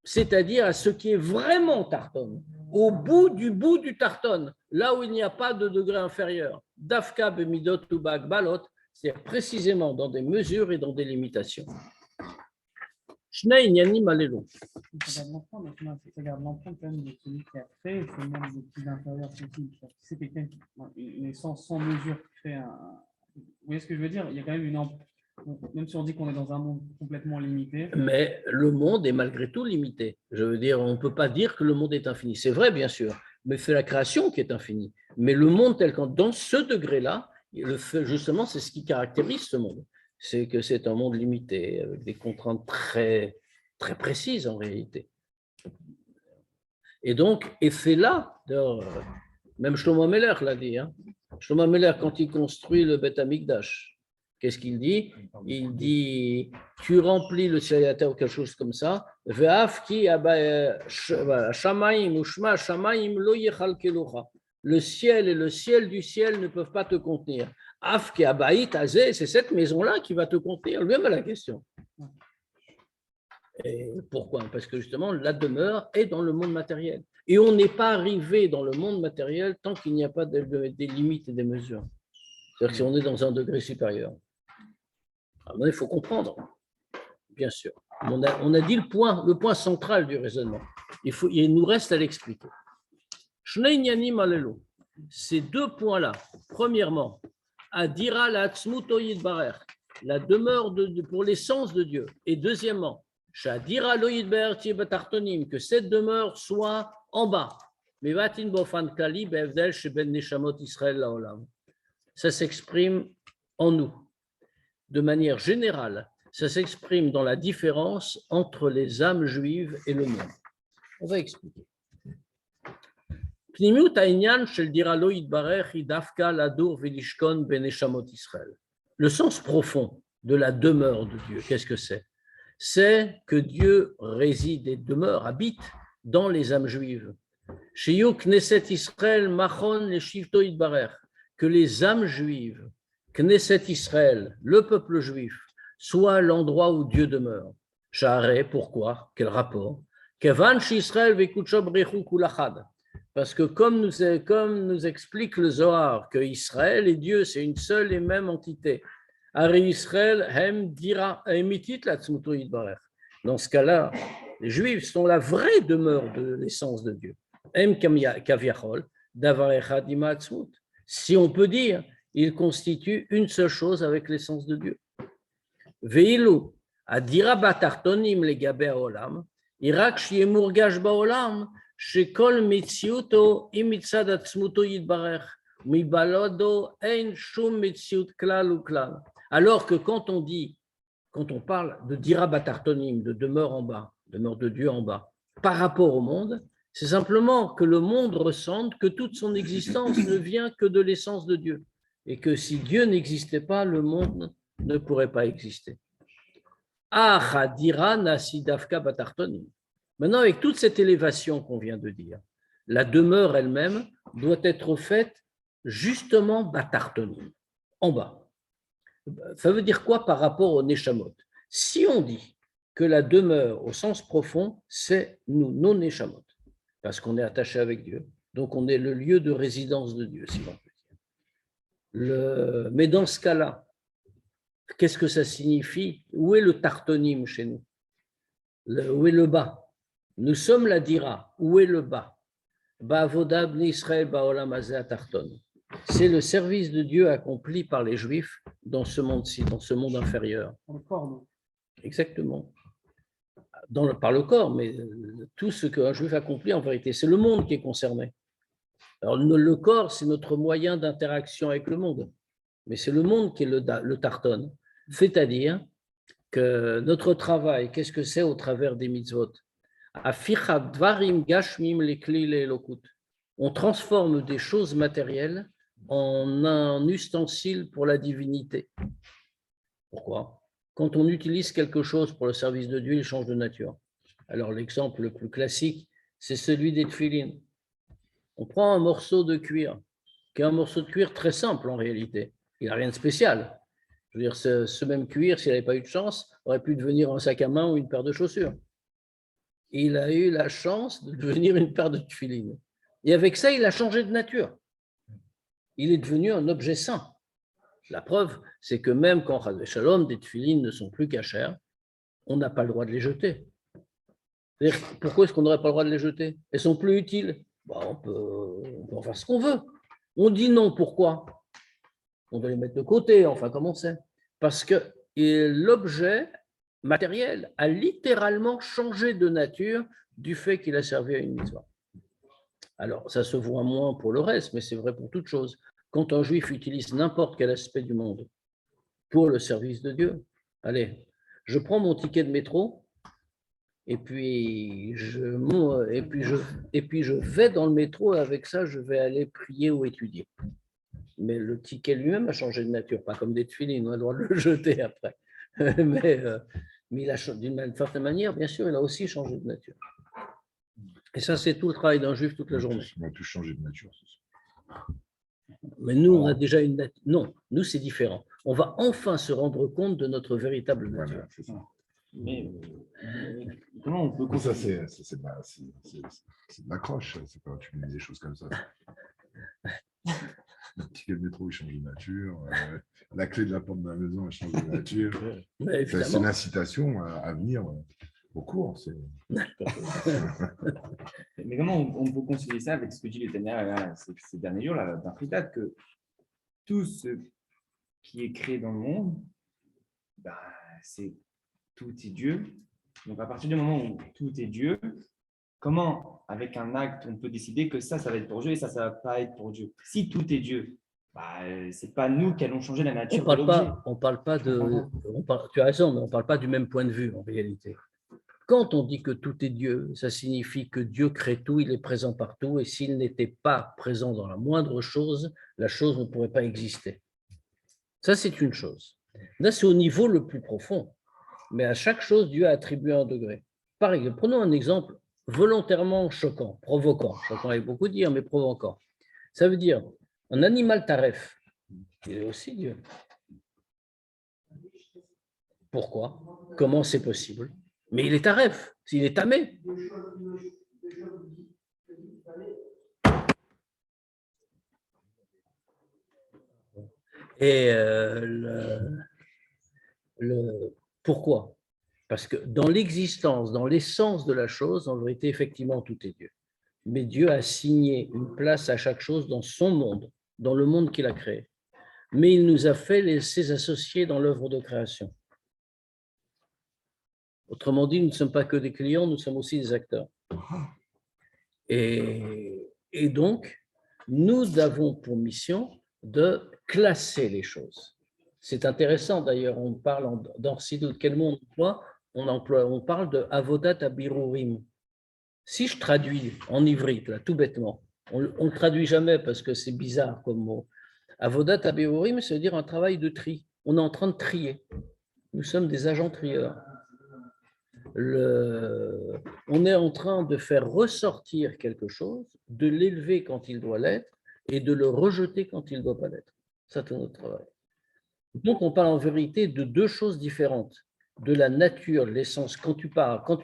c'est-à-dire à ce qui est vraiment tarton, au bout du tarton, là où il n'y a pas de degré inférieur, dafka bemidot ou balot, c'est-à-dire précisément dans des mesures et dans des limitations. Shnei inyanim alelu. Regarde l'empreinte quand même de celui qui a créé, c'est même le plus inférieur possible. C'est quelqu'un qui une essence sans mesure qui fait un. Vous voyez ce que je veux dire? Il y a quand même une empreinte. Même si on dit qu'on est dans un monde complètement limité. Mais le monde est malgré tout limité. Je veux dire, on ne peut pas dire que le monde est infini. C'est vrai, bien sûr, mais c'est la création qui est infinie. Mais le monde tel qu'en dans ce degré-là, justement, c'est ce qui caractérise ce monde. C'est que c'est un monde limité, avec des contraintes très, très précises en réalité. Et donc, et c'est là, même Shlomo Meler l'a dit, hein. Shlomo Meler, quand il construit le Beth Amikdash, qu'est-ce qu'il dit? Il dit, tu remplis le ciel et la terre ou quelque chose comme ça. Le ciel et le ciel du ciel ne peuvent pas te contenir. C'est cette maison-là qui va te contenir. Lui-même a la question. Et pourquoi? Parce que justement, la demeure est dans le monde matériel. Et on n'est pas arrivé dans le monde matériel tant qu'il n'y a pas des limites et des mesures. C'est-à-dire que si on est dans un degré supérieur. Alors, il faut comprendre, bien sûr. On a dit le point central du raisonnement. Il nous reste à l'expliquer. Ces deux points-là, premièrement, Adira la Tzmutoyid Barer, la demeure pour l'essence de Dieu. Et deuxièmement, Shadira Loyid Barer Batartonim, que cette demeure soit en bas. Mevatin Bofan Kali Bevdel Sheben Neshamot Israël Laolam. Ça s'exprime en nous. De manière générale, ça s'exprime dans la différence entre les âmes juives et le monde. On va expliquer. Le sens profond de la demeure de Dieu, qu'est-ce que c'est? C'est que Dieu réside et demeure, habite dans les âmes juives. Que les âmes juives, Knesset Israël, le peuple juif, soit l'endroit où Dieu demeure. Sha'areh, pourquoi? Quel rapport? Parce que comme nous explique le Zohar, que Israël et Dieu, c'est une seule et même entité. Israël, dans ce cas-là, les Juifs sont la vraie demeure de l'essence de Dieu. Si on peut dire, ils constituent une seule chose avec l'essence de Dieu. Ve'ilu, adira batartonim legabe haolam, irak shiye murgash baolam, shekol mitziuto imitzad atzmuto yitbarech, mibalodo ein shum mitziut klal ou klal. Alors que quand on parle de dira batartonim, de demeure en bas, demeure de Dieu en bas, par rapport au monde, c'est simplement que le monde ressente que toute son existence ne vient que de l'essence de Dieu. Et que si Dieu n'existait pas, le monde ne pourrait pas exister. Maintenant, avec toute cette élévation qu'on vient de dire, la demeure elle-même doit être faite justement batartonim, en bas. Ça veut dire quoi par rapport au Neshamot? Si on dit que la demeure au sens profond, c'est nous, nos Neshamot, parce qu'on est attaché avec Dieu, donc on est le lieu de résidence de Dieu, si l'on peut dire. Mais dans ce cas-là, qu'est-ce que ça signifie? Où est le tartonim chez nous? Où est le bas? Nous sommes la dira. Où est le bas? C'est le service de Dieu accompli par les Juifs dans ce monde-ci, dans ce monde inférieur. Dans le corps, non? Exactement. Par le corps, mais tout ce qu'un Juif accomplit en vérité, c'est le monde qui est concerné. Alors le corps, c'est notre moyen d'interaction avec le monde, mais c'est le monde qui est le tarton. C'est-à-dire que notre travail, qu'est-ce que c'est au travers des mitzvot? On transforme des choses matérielles en un ustensile pour la divinité. Pourquoi? Quand on utilise quelque chose pour le service de Dieu, il change de nature. Alors l'exemple le plus classique, c'est celui des tefilines. On prend un morceau de cuir, qui est un morceau de cuir très simple en réalité. Il n'a rien de spécial. Je veux dire, ce même cuir, s'il n'avait pas eu de chance, aurait pu devenir un sac à main ou une paire de chaussures. Il a eu la chance de devenir une paire de tefilines. Et avec ça, il a changé de nature. Il est devenu un objet saint. La preuve, c'est que même quand Shalom, des tefilines ne sont plus cachères, on n'a pas le droit de les jeter. Pourquoi est-ce qu'on n'aurait pas le droit de les jeter? Elles sont plus utiles. On peut en faire ce qu'on veut. On dit non, pourquoi? On doit les mettre de côté, enfin, comme on sait. Parce que l'objet matériel a littéralement changé de nature du fait qu'il a servi à une mitzvah. Alors, ça se voit moins pour le reste, mais c'est vrai pour toute chose. Quand un juif utilise n'importe quel aspect du monde pour le service de Dieu, allez, je prends mon ticket de métro et puis je vais dans le métro et avec ça, je vais aller prier ou étudier. Mais le ticket lui-même a changé de nature, pas comme des tefilines, on a le droit de le jeter après. mais il a, d'une certaine manière, bien sûr, il a aussi changé de nature. Et ça, c'est tout le travail d'un juif toute la journée. On a tous changé de nature. Mais nous, on a déjà une nature. Non, nous, c'est différent. On va enfin se rendre compte de notre véritable nature. Voilà, c'est ça. Mais comment on peut Ça, c'est de l'accroche. C'est pas tu mets des choses comme ça. Le ticket de métro, il change de nature. La clé de la porte de la maison, elle change de nature. C'est une incitation à venir au cours. Mais comment on peut concilier ça avec ce que dit les Tania ces derniers jours là, d'un Fritat, que tout ce qui est créé dans le monde, c'est tout est Dieu. Donc à partir du moment où tout est Dieu, comment, avec un acte, on peut décider que ça va être pour Dieu et ça ne va pas être pour Dieu? Si tout est Dieu, ce n'est pas nous qui allons changer la nature de l'objet. On parle pas de. Tu as raison, mais on ne parle pas du même point de vue en réalité. Quand on dit que tout est Dieu, ça signifie que Dieu crée tout, il est présent partout, et s'il n'était pas présent dans la moindre chose, la chose ne pourrait pas exister. Ça, c'est une chose. Là, c'est au niveau le plus profond. Mais à chaque chose, Dieu a attribué un degré. Par exemple, prenons un exemple volontairement choquant, provoquant. Choquant avec beaucoup de dire, mais provoquant. Ça veut dire, un animal taref, il est aussi Dieu. Pourquoi? Comment c'est possible? Mais il est taref, s'il est tamé. Et pourquoi? Parce que dans l'existence, dans l'essence de la chose, en vérité, effectivement, tout est Dieu. Mais Dieu a assigné une place à chaque chose dans son monde, dans le monde qu'il a créé. Mais il nous a fait ses associés dans l'œuvre de création. Autrement dit, nous ne sommes pas que des clients, nous sommes aussi des acteurs. Et donc, nous avons pour mission de classer les choses. C'est intéressant d'ailleurs, on parle dans Sidut, quel mot on parle de Avodat Abirurim. Si je traduis en ivrite, là, tout bêtement, on ne traduit jamais parce que c'est bizarre comme mot. Avodat Abirurim, ça veut dire un travail de tri. On est en train de trier. Nous sommes des agents trieurs. On est en train de faire ressortir quelque chose, de l'élever quand il doit l'être et de le rejeter quand il ne doit pas l'être. Ça, c'est notre travail. Donc, on parle en vérité de deux choses différentes. De la nature, l'essence. Quand tu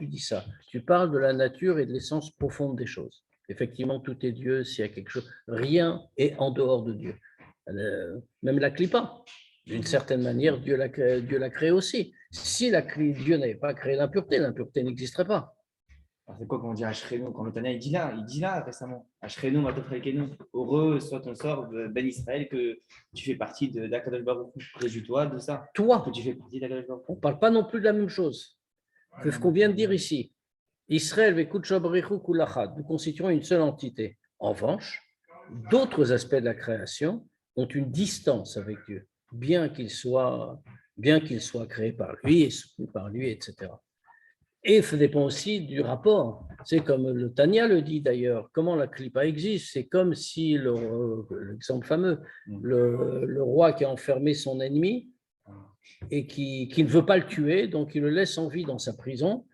dis ça, tu parles de la nature et de l'essence profonde des choses. Effectivement, tout est Dieu, s'il y a quelque chose, rien est en dehors de Dieu. Même la clipa, d'une certaine manière, Dieu l'a créé aussi. Si Dieu n'avait pas créé l'impureté n'existerait pas. Alors, c'est quoi quand on dit Ashrenou? Quand le Tania il dit là récemment, Ashrenou, Matofrekenu, heureux soit ton sort, Ben Israël, que tu fais partie d'Akadosh Baruch Hu. Réjouis-toi de ça. Toi, que tu fais partie d'Akadosh Baruch Hu. On ne parle pas non plus de la même chose que ce qu'on vient de dire ici. Israël, nous constituons une seule entité. En revanche, d'autres aspects de la création ont une distance avec Dieu, bien qu'il soit créé par lui et soutenu par lui, etc. Et ça dépend aussi du rapport. C'est comme le Tania le dit d'ailleurs, comment la clipa existe. C'est comme si, l'exemple fameux, le roi qui a enfermé son ennemi et qui ne veut pas le tuer, donc il le laisse en vie dans sa prison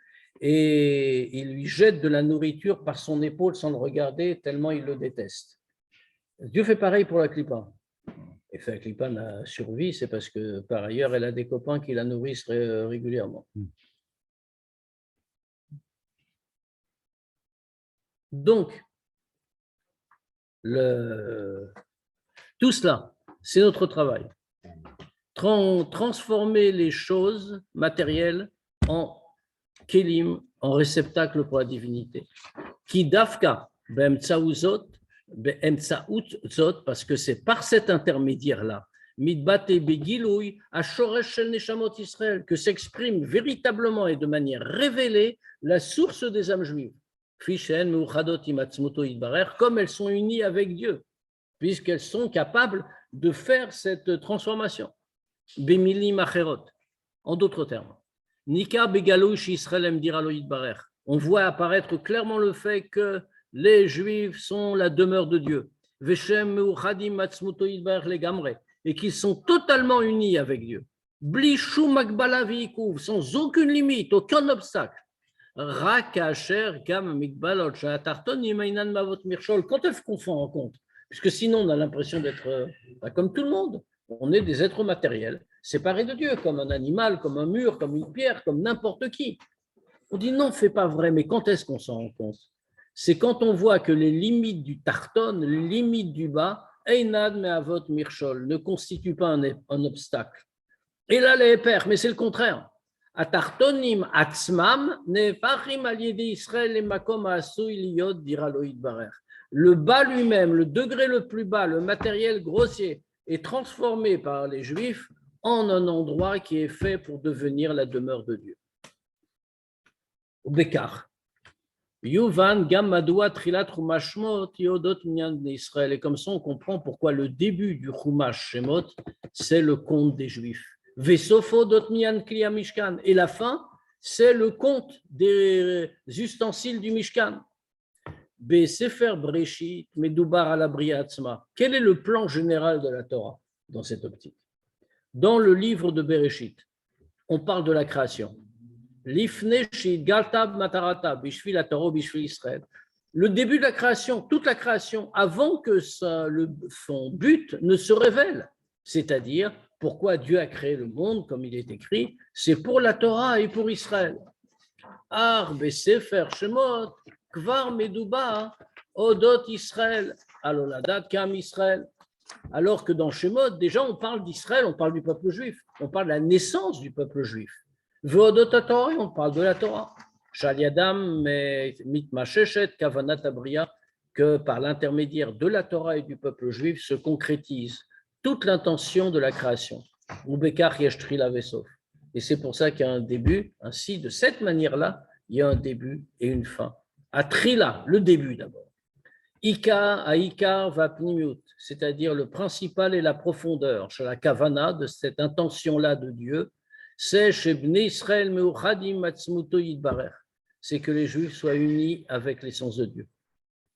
et il lui jette de la nourriture par son épaule sans le regarder, tellement il le déteste. Dieu fait pareil pour la clipa. Et la clipa n'a survécu, c'est parce que par ailleurs, elle a des copains qui la nourrissent régulièrement. Donc, tout cela, c'est notre travail. Transformer les choses matérielles en kélim, en réceptacle pour la divinité. Qui dafka, parce que c'est par cet intermédiaire-là, Israël, que s'exprime véritablement et de manière révélée la source des âmes juives. Comme elles sont unies avec Dieu, puisqu'elles sont capables de faire cette transformation. En d'autres termes, on voit apparaître clairement le fait que les Juifs sont la demeure de Dieu, et qu'ils sont totalement unis avec Dieu, sans aucune limite, aucun obstacle. Quand est-ce qu'on s'en rend compte? Puisque sinon, on a l'impression d'être comme tout le monde. On est des êtres matériels, séparés de Dieu, comme un animal, comme un mur, comme une pierre, comme n'importe qui. On dit non, c'est pas vrai, mais quand est-ce qu'on s'en rend compte? C'est quand on voit que les limites du tarton, les limites du bas, Einad me'avot mirchol, ne constituent pas un obstacle. Et là, les pères, mais c'est le contraire. Atartonim atzmam nefachim al yedi Israël makom asui liyot dira lo yitbarer. Le bas lui-même, le degré le plus bas, le matériel grossier, est transformé par les Juifs en un endroit qui est fait pour devenir la demeure de Dieu. Bekar. Yuvan gam madua trilat chumash shmot yodot minyan bnei Israël. Et comme ça, on comprend pourquoi le début du chumash Shemot, c'est le conte des Juifs. Vesofo dot minyan kliya mishkan. Et la fin, c'est le conte des ustensiles du Mishkan. Sefer Breshit medoubar ala bria atzma. Quel est le plan général de la Torah dans cette optique? Dans le livre de Bereshit, on parle de la création. L'ifne shid galtab matarata bishvil atoro bishvil Israël. Le début de la création, toute la création, avant que son but ne se révèle, c'est-à-dire pourquoi Dieu a créé le monde, comme il est écrit, c'est pour la Torah et pour Israël. Ar besefer shemot kvar medouba odot Israël aloladat kam Israël. Alors que dans Shemot, déjà on parle d'Israël, on parle du peuple juif, on parle de la naissance du peuple juif. Ve'odot Torah, on parle de la Torah. Shaliadam mitmasheshet kavanat abria, que par l'intermédiaire de la Torah et du peuple juif se concrétise toute l'intention de la création. Ubekar yeshtri lavesof. Et c'est pour ça qu'il y a un début. Ainsi, de cette manière-là, il y a un début et une fin. À Trila, le début d'abord. Ikar à Ikar va pnimiut, c'est-à-dire le principal et la profondeur, chez la kavana de cette intention-là de Dieu, c'est chez Bnei Israël meuchadim matzmuto yitbarer, c'est que les Juifs soient unis avec l'essence de Dieu.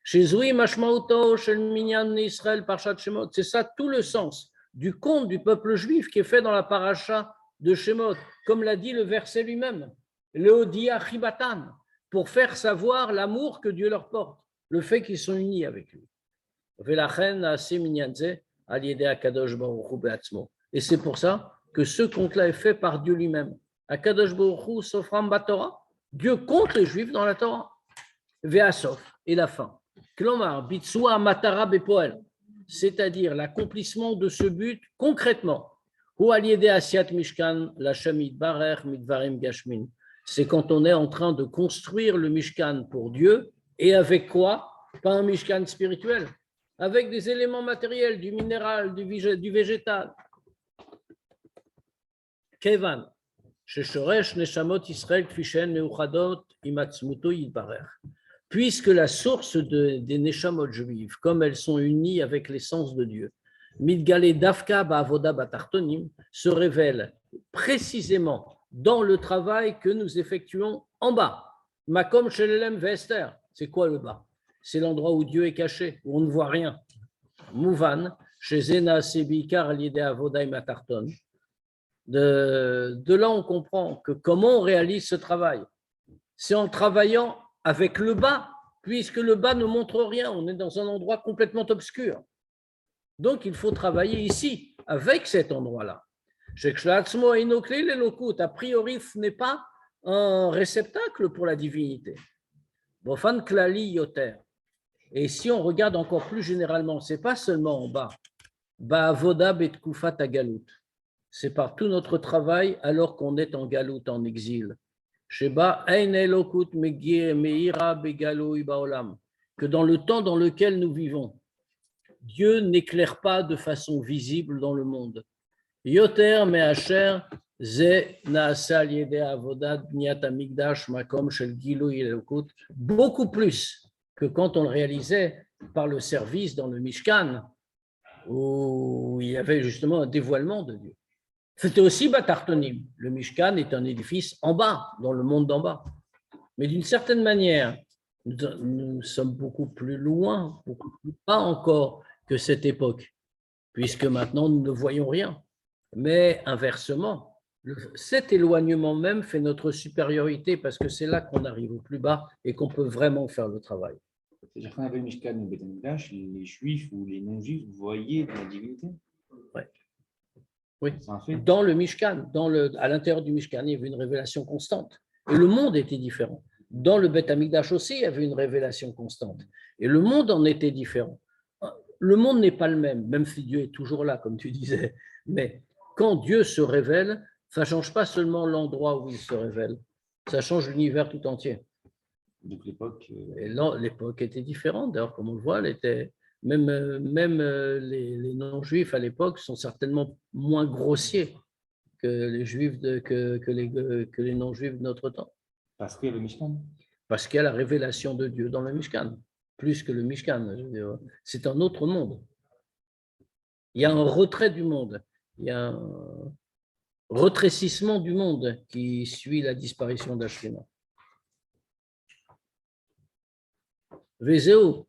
Chez Zoui mashmauto shel minyan Israël parshat Shemot, c'est ça tout le sens du conte du peuple juif qui est fait dans la paracha de Shemot, comme l'a dit le verset lui-même, Leodia chibatan, pour faire savoir l'amour que Dieu leur porte, le fait qu'ils sont unis avec lui. Et c'est pour ça que ce conte-là est fait par Dieu lui-même. Akadosh Baruch Hu Sofram Batorah, Dieu compte les Juifs dans la Torah. Ve'asof, et la fin. Klomar, Bitsua Matara Bepoel, c'est-à-dire l'accomplissement de ce but concrètement. Hu Aliede Asiat Mishkan, Lachem Yitbarer Midvarim Gashmin. C'est quand on est en train de construire le Mishkan pour Dieu, et avec quoi? Pas un Mishkan spirituel, avec des éléments matériels, du minéral, du végétal. Kevan, Sheshoresh Neshamot Israël Kfishen Meuchadot Imatzmuto Yitbarer. Puisque la source des Neshamot juives, comme elles sont unies avec l'essence de Dieu, Midgale Dafka Ba'avoda Batartonim, se révèle précisément dans le travail que nous effectuons en bas. Makom Shelelem Vester, c'est quoi le bas? C'est l'endroit où Dieu est caché, où on ne voit rien. Mouvan, chez Zena Sebikar Liede Avoda Matarton. De là, on comprend que comment on réalise ce travail? C'est en travaillant avec le bas, puisque le bas ne montre rien, on est dans un endroit complètement obscur. Donc, il faut travailler ici, avec cet endroit-là. A priori, ce n'est pas un réceptacle pour la divinité. Bofan klali yoter. Et si on regarde encore plus généralement, ce n'est pas seulement en bas. Ba'avoda betkufat agalut. C'est par tout notre travail alors qu'on est en galout, en exil. Sheba ein elokut meira begaloui baolam. Que dans le temps dans lequel nous vivons, Dieu n'éclaire pas de façon visible dans le monde. Yoter me'asher ze naasa liede avodat bniat hamikdash makom shel gilui elokut. Beaucoup plus que quand on le réalisait par le service dans le Mishkan, où il y avait justement un dévoilement de Dieu. C'était aussi Batartonim. Le Mishkan est un édifice en bas, dans le monde d'en bas. Mais d'une certaine manière, nous sommes beaucoup plus loin, beaucoup plus bas encore que cette époque, puisque maintenant nous ne voyons rien. Mais inversement, cet éloignement même fait notre supériorité parce que c'est là qu'on arrive au plus bas et qu'on peut vraiment faire le travail. C'est-à-dire qu'on avait le Mishkan ou Beth Amikdash, les Juifs ou les non-Juifs voyaient la divinité. Ouais. Oui, dans le Mishkan, à l'intérieur du Mishkan, il y avait une révélation constante. Et le monde était différent. Dans le Beth Amikdash aussi, il y avait une révélation constante. Et le monde en était différent. Le monde n'est pas le même si Dieu est toujours là, comme tu disais. Mais quand Dieu se révèle, ça ne change pas seulement l'endroit où il se révèle, ça change l'univers tout entier. Donc l'époque. Et là, l'époque était différente. D'ailleurs, comme on le voit, elle était. Même les non-juifs à l'époque sont certainement moins grossiers que les juifs que les non-juifs de notre temps. Parce qu'il y a le Mishkan. Parce qu'il y a la révélation de Dieu dans le Mishkan, plus que le Mishkan. C'est un autre monde. Il y a un retrait du monde. Il y a un retrécissement du monde qui suit la disparition d'Ashkina. Vezeo.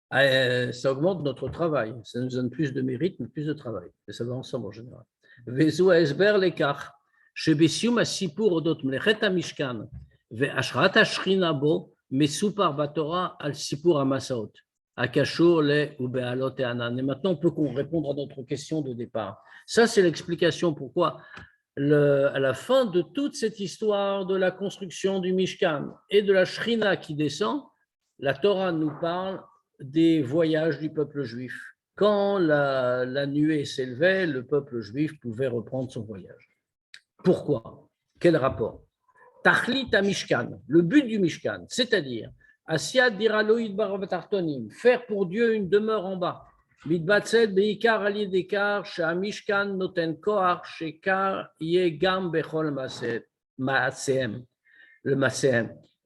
Ça augmente notre travail, ça nous donne plus de mérite, mais plus de travail. Et ça va ensemble en général. Vezo esber lekach, shebesium asipur odot mlechet hamishkan, ve'ashrat hashchina bo, mesupar batora al sipur hamasaot, akashur le ubealot et anan. Et maintenant, on peut répondre à notre question de départ. Ça, c'est l'explication pourquoi, à la fin de toute cette histoire de la construction du Mishkan et de la Shrina qui descend, la Torah nous parle des voyages du peuple juif. Quand la nuée s'élevait, le peuple juif pouvait reprendre son voyage. Pourquoi? Quel rapport? Tachlit Mishkan, le but du Mishkan, c'est-à-dire Asiat diraloïd barabatartonim, faire pour Dieu une demeure en bas. מתבצעת בעיקר על ידי כך שהמשכן נותן כוח שעיקר יהיה גם בכל מעשיהם.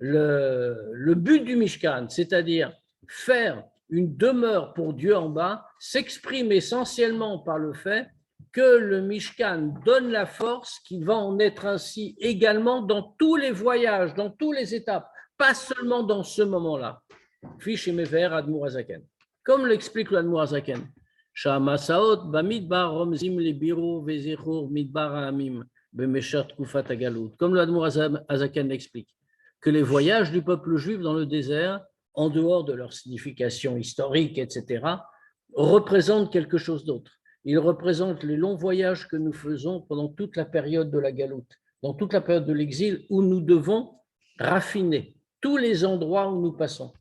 Le but du Mishkan, c'est-à-dire faire une demeure pour Dieu en bas, s'exprime essentiellement par le fait que le Mishkan donne la force qui va en être ainsi également dans tous les voyages, dans toutes les étapes, pas seulement dans ce moment-là. Fiche et Mever Admour Azaken. Comme l'explique l'Admour Azaken, Shamasaot bamidbar romzim lebiru vezechur midbar ha'amim b'mesher tkufat hagalut. Comme l'Admour Azaken l'explique, que les voyages du peuple juif dans le désert, en dehors de leur signification historique, etc., représentent quelque chose d'autre. Ils représentent les longs voyages que nous faisons pendant toute la période de la galoute, dans toute la période de l'exil, où nous devons raffiner tous les endroits où nous passons.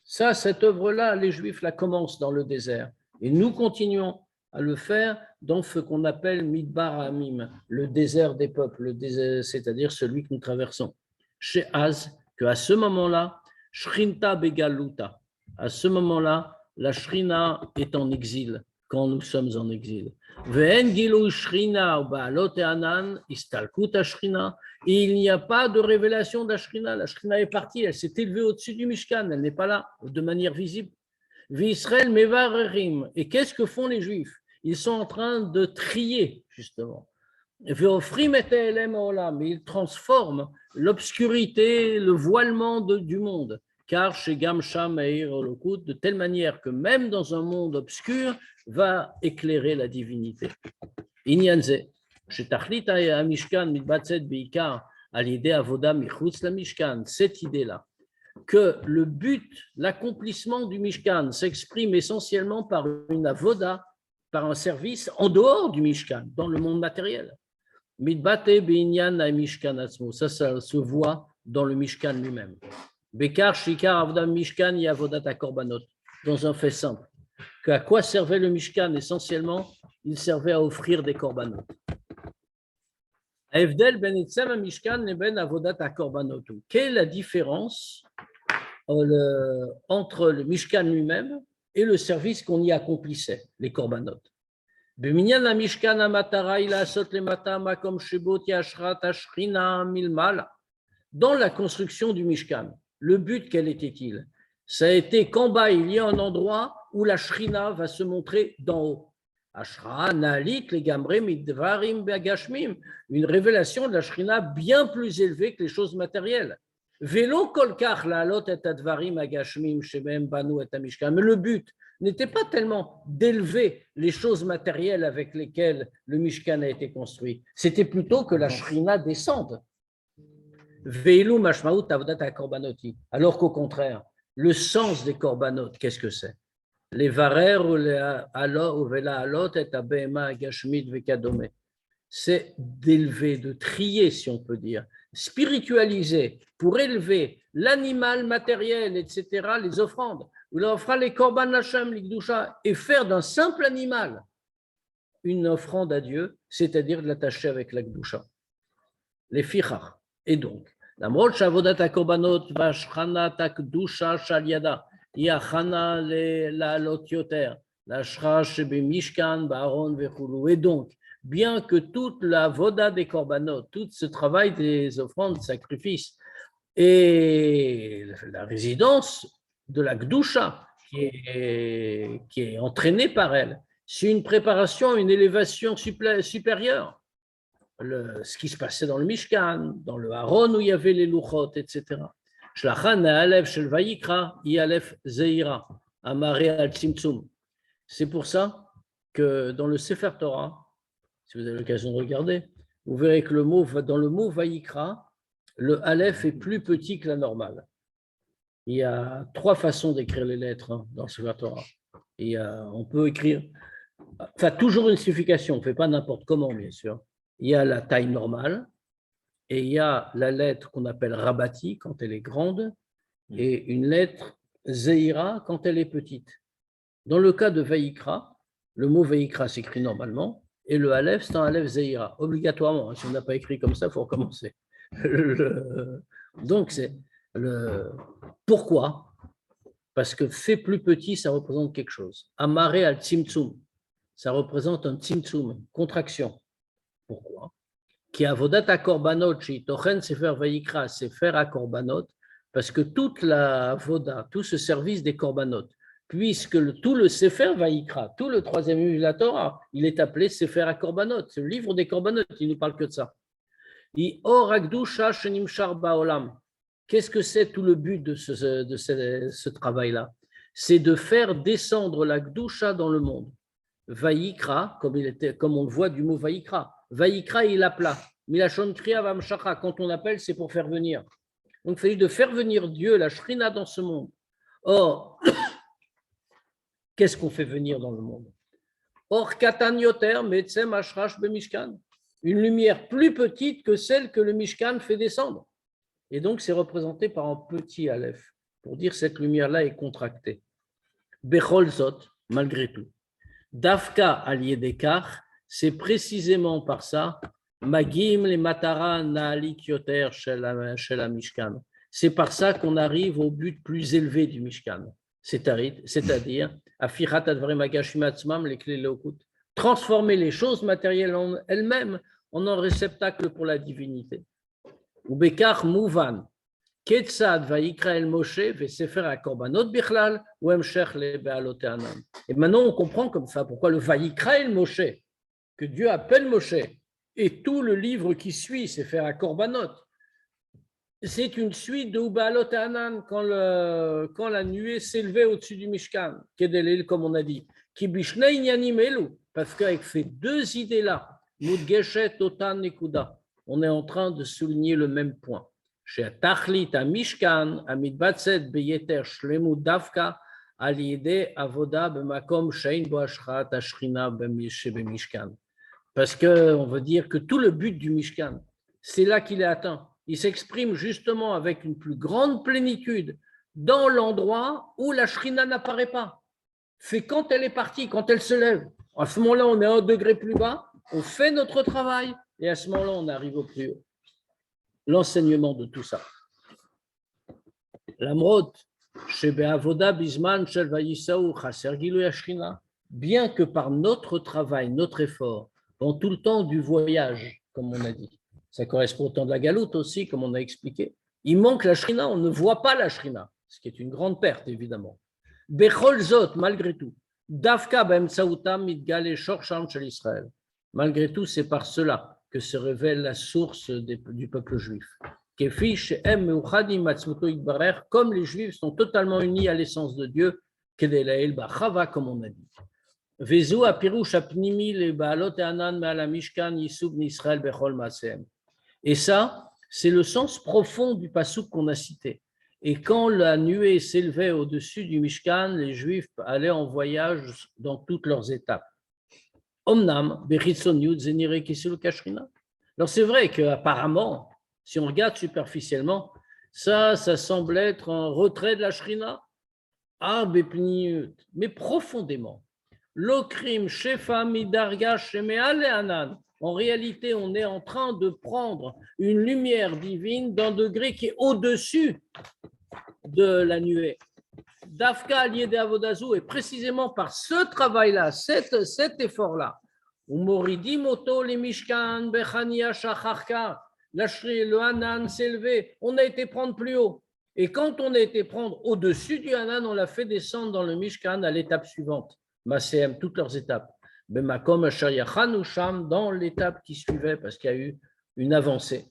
Ça, cette œuvre-là, les Juifs la commencent dans le désert. Et nous continuons à le faire dans ce qu'on appelle Midbar Hamim, le désert des peuples, c'est-à-dire celui que nous traversons. Chez Az, qu'à ce moment-là, Shrinta Begaluta, à ce moment-là, la Shrina est en exil, quand nous sommes en exil. Ve'en Gilou Shrina ou Baalot E'anan, Istalkut Ashrina, et il n'y a pas de révélation d'Ashrina. La Shrina est partie, elle s'est élevée au-dessus du Mishkan, elle n'est pas là de manière visible. Ve'Israël Mevarerim, et qu'est-ce que font les Juifs? Ils sont en train de trier, justement. Ve'ofrim et E'elem Olam, ils transforment l'obscurité, le voilement du monde. Car chez Gamsham Meir Olokut, de telle manière que même dans un monde obscur, va éclairer la divinité. Inyanze, chez Tachlit Mishkan Mitbatzet Beikar, à l'idée Avoda Michutz la Mishkan, cette idée-là, que le but, l'accomplissement du Mishkan s'exprime essentiellement par une avoda, par un service en dehors du Mishkan, dans le monde matériel. Mitbate Beinyan Mishkan Atzmo, ça se voit dans le Mishkan lui-même. Bekar Shikar Avda Mishkan Yavodat Korbanot, dans un fait simple. À quoi servait le Mishkan? Essentiellement, il servait à offrir des korbanot. Avdel ben etzem Mishkan et ben avodat korbanot. Quelle est la différence entre le Mishkan lui-même et le service qu'on y accomplissait, les korbanot? Beminyan la Mishkan amatara ila sot le mata makom shebot yashrat ashrina milmala. Dans la construction du Mishkan, le but, quel était-il? Ça a été qu'en bas, il y a un endroit où la Shrina va se montrer d'en haut. Ashra, Nalit, les Gamre, Midvarim, Bagashmim, une révélation de la Shrina bien plus élevée que les choses matérielles. Vélo kolkar, la lot et advarim, Agashmim, Shemem, Banu et Amishkan. Mais le but n'était pas tellement d'élever les choses matérielles avec lesquelles le Mishkan a été construit. C'était plutôt que la Shrina descende. Veilu mashmaut avdat korbanoti. Alors qu'au contraire, le sens des korbanot, qu'est-ce que c'est? Les varer ou les alot ou vela alot et abema agashmit vekadome. C'est d'élever, de trier, si on peut dire, spiritualiser pour élever l'animal matériel, etc., les offrandes. Ou leur fera les korban lachem, l'ikdusha, et faire d'un simple animal une offrande à Dieu, c'est-à-dire de l'attacher avec la kdusha. Les fichach. Et donc, למרות שעבודת הקורבנות והשכנת הקדושה של ידה היא הכנה לעלות יותר, להשחרה שבמשכן, בארון וכו'. Et donc, bien que toute la voda des korbanot, tout ce travail des offrandes, sacrifices, et la résidence de la Gdusha qui est entraînée par elle, c'est une préparation, une élévation supérieure. Ce qui se passait dans le Mishkan, dans le Haron où il y avait les Luchot, etc. Shlachan ha'alef shel vayikra yalef zeira amaré al tzimtzum. C'est pour ça que dans le Sefer Torah, si vous avez l'occasion de regarder, vous verrez que dans le mot vayikra, le aleph est plus petit que la normale. Il y a 3 façons d'écrire les lettres dans le Sefer Torah. On peut écrire, enfin toujours une signification, on ne fait pas n'importe comment, bien sûr. Il y a la taille normale et il y a la lettre qu'on appelle rabati quand elle est grande et une lettre zeira quand elle est petite. Dans le cas de Vayikra, le mot Vayikra s'écrit normalement et le aleph, c'est un aleph zeira, obligatoirement. Si on n'a pas écrit comme ça, il faut recommencer. Donc, c'est pourquoi? parce que fait plus petit, ça représente quelque chose. Amaré al tzimtzum, ça représente un tzimtzum, contraction. Pourquoi? Qui avodat a korbanot, tochen sefer vayikra, sefer a korbanot, parce que toute la avoda, tout ce service des korbanot, puisque tout le sefer vayikra, tout le troisième livre de la Torah, il est appelé sefer a korbanot, c'est le livre des korbanot, il ne parle que de ça. Qu'est-ce que c'est tout le but de ce travail-là? C'est de faire descendre la Gdusha dans le monde. Vayikra, comme on le voit du mot Vayikra. Vayikra, il appela. Milachon kriya vamshacha, quand on appelle, c'est pour faire venir. Donc, il fallait de faire venir Dieu, la Shrina, dans ce monde. Or, qu'est-ce qu'on fait venir dans le monde? Or, katan yoter metzem ashrash bemishkan. Une lumière plus petite que celle que le Mishkan fait descendre. Et donc, c'est représenté par un petit aleph, pour dire que cette lumière-là est contractée. Bechol zot, malgré tout. Dafka al-yedekar, c'est précisément par ça, magim le matara naalik yoter shel Mishkan. C'est par ça qu'on arrive au but plus élevé du Mishkan, c'est-à-dire, afirat advarim agashim atzmam les clés leokut, transformer les choses matérielles en elles-mêmes en un réceptacle pour la divinité. Ubekar mouvan, ketzad vayikra el Moshe vesefer akorbanot bichlal ou emshech le bealot anan. Et maintenant on comprend comme ça pourquoi le vayikra el Moshe, que Dieu appelle Moshe, et tout le livre qui suit, sefer akorbanot, c'est une suite de Ubalot Anan quand la nuée s'élevait au-dessus du Mishkan, Kedelil, comme on a dit, qui bishnei inyanim elu, parce qu'avec ces deux idées-là, Mudgeshet Otan Nekuda, on est en train de souligner le même point. Chez Tachlit à Mishkan, à Midbatset Beyeter Shlemut Davka, à l'idée Avoda Bemakom Shein Boashrat Ashrina Bemishkan. Parce qu'on veut dire que tout le but du Mishkan, c'est là qu'il est atteint. Il s'exprime justement avec une plus grande plénitude dans l'endroit où la Shrina n'apparaît pas. C'est quand elle est partie, quand elle se lève. À ce moment-là, on est 1 degré plus bas, on fait notre travail, et à ce moment-là, on arrive au plus haut. L'enseignement de tout ça. L'amrot, bien que par notre travail, notre effort, dans tout le temps du voyage, comme on a dit, ça correspond au temps de la galoute aussi, comme on a expliqué, il manque la Shrina, on ne voit pas la Shrina, ce qui est une grande perte, évidemment. Bechol Zot, malgré tout, Davka Bemtsaoutam Midgale Shorsham Shel Israël. Malgré tout, c'est par cela que se révèle la source du peuple juif. Comme les Juifs sont totalement unis à l'essence de Dieu, comme on a dit. Et ça, c'est le sens profond du passouk qu'on a cité. Et quand la nuée s'élevait au-dessus du Mishkan, les Juifs allaient en voyage dans toutes leurs étapes. Omnam, alors c'est vrai qu'apparemment, si on regarde superficiellement, ça semble être un retrait de la Shrina. Mais profondément, l'okrim shefa midarga shemeale anan. En réalité, on est en train de prendre une lumière divine d'un degré qui est au-dessus de la nuée. Dafka allié avodazu, et précisément par ce travail-là, cet effort-là, le Hanan s'est élevé, on a été prendre plus haut. Et quand on a été prendre au-dessus du Hanan, on l'a fait descendre dans le Mishkan à l'étape suivante. Maséem, toutes leurs étapes. Dans l'étape qui suivait, parce qu'il y a eu une avancée.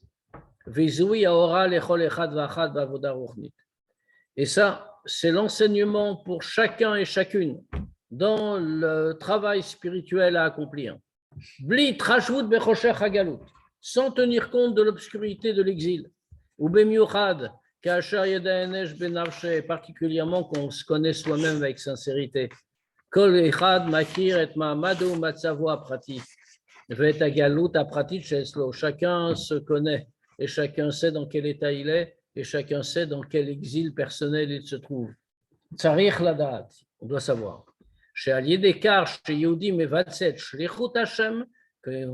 Et ça, c'est l'enseignement pour chacun et chacune dans le travail spirituel à accomplir. Sans tenir compte de l'obscurité de l'exil. Ou particulièrement qu'on se connaît soi-même avec sincérité. Chacun se connaît et chacun sait dans quel état il est et chacun sait dans quel exil personnel il se trouve. On doit savoir.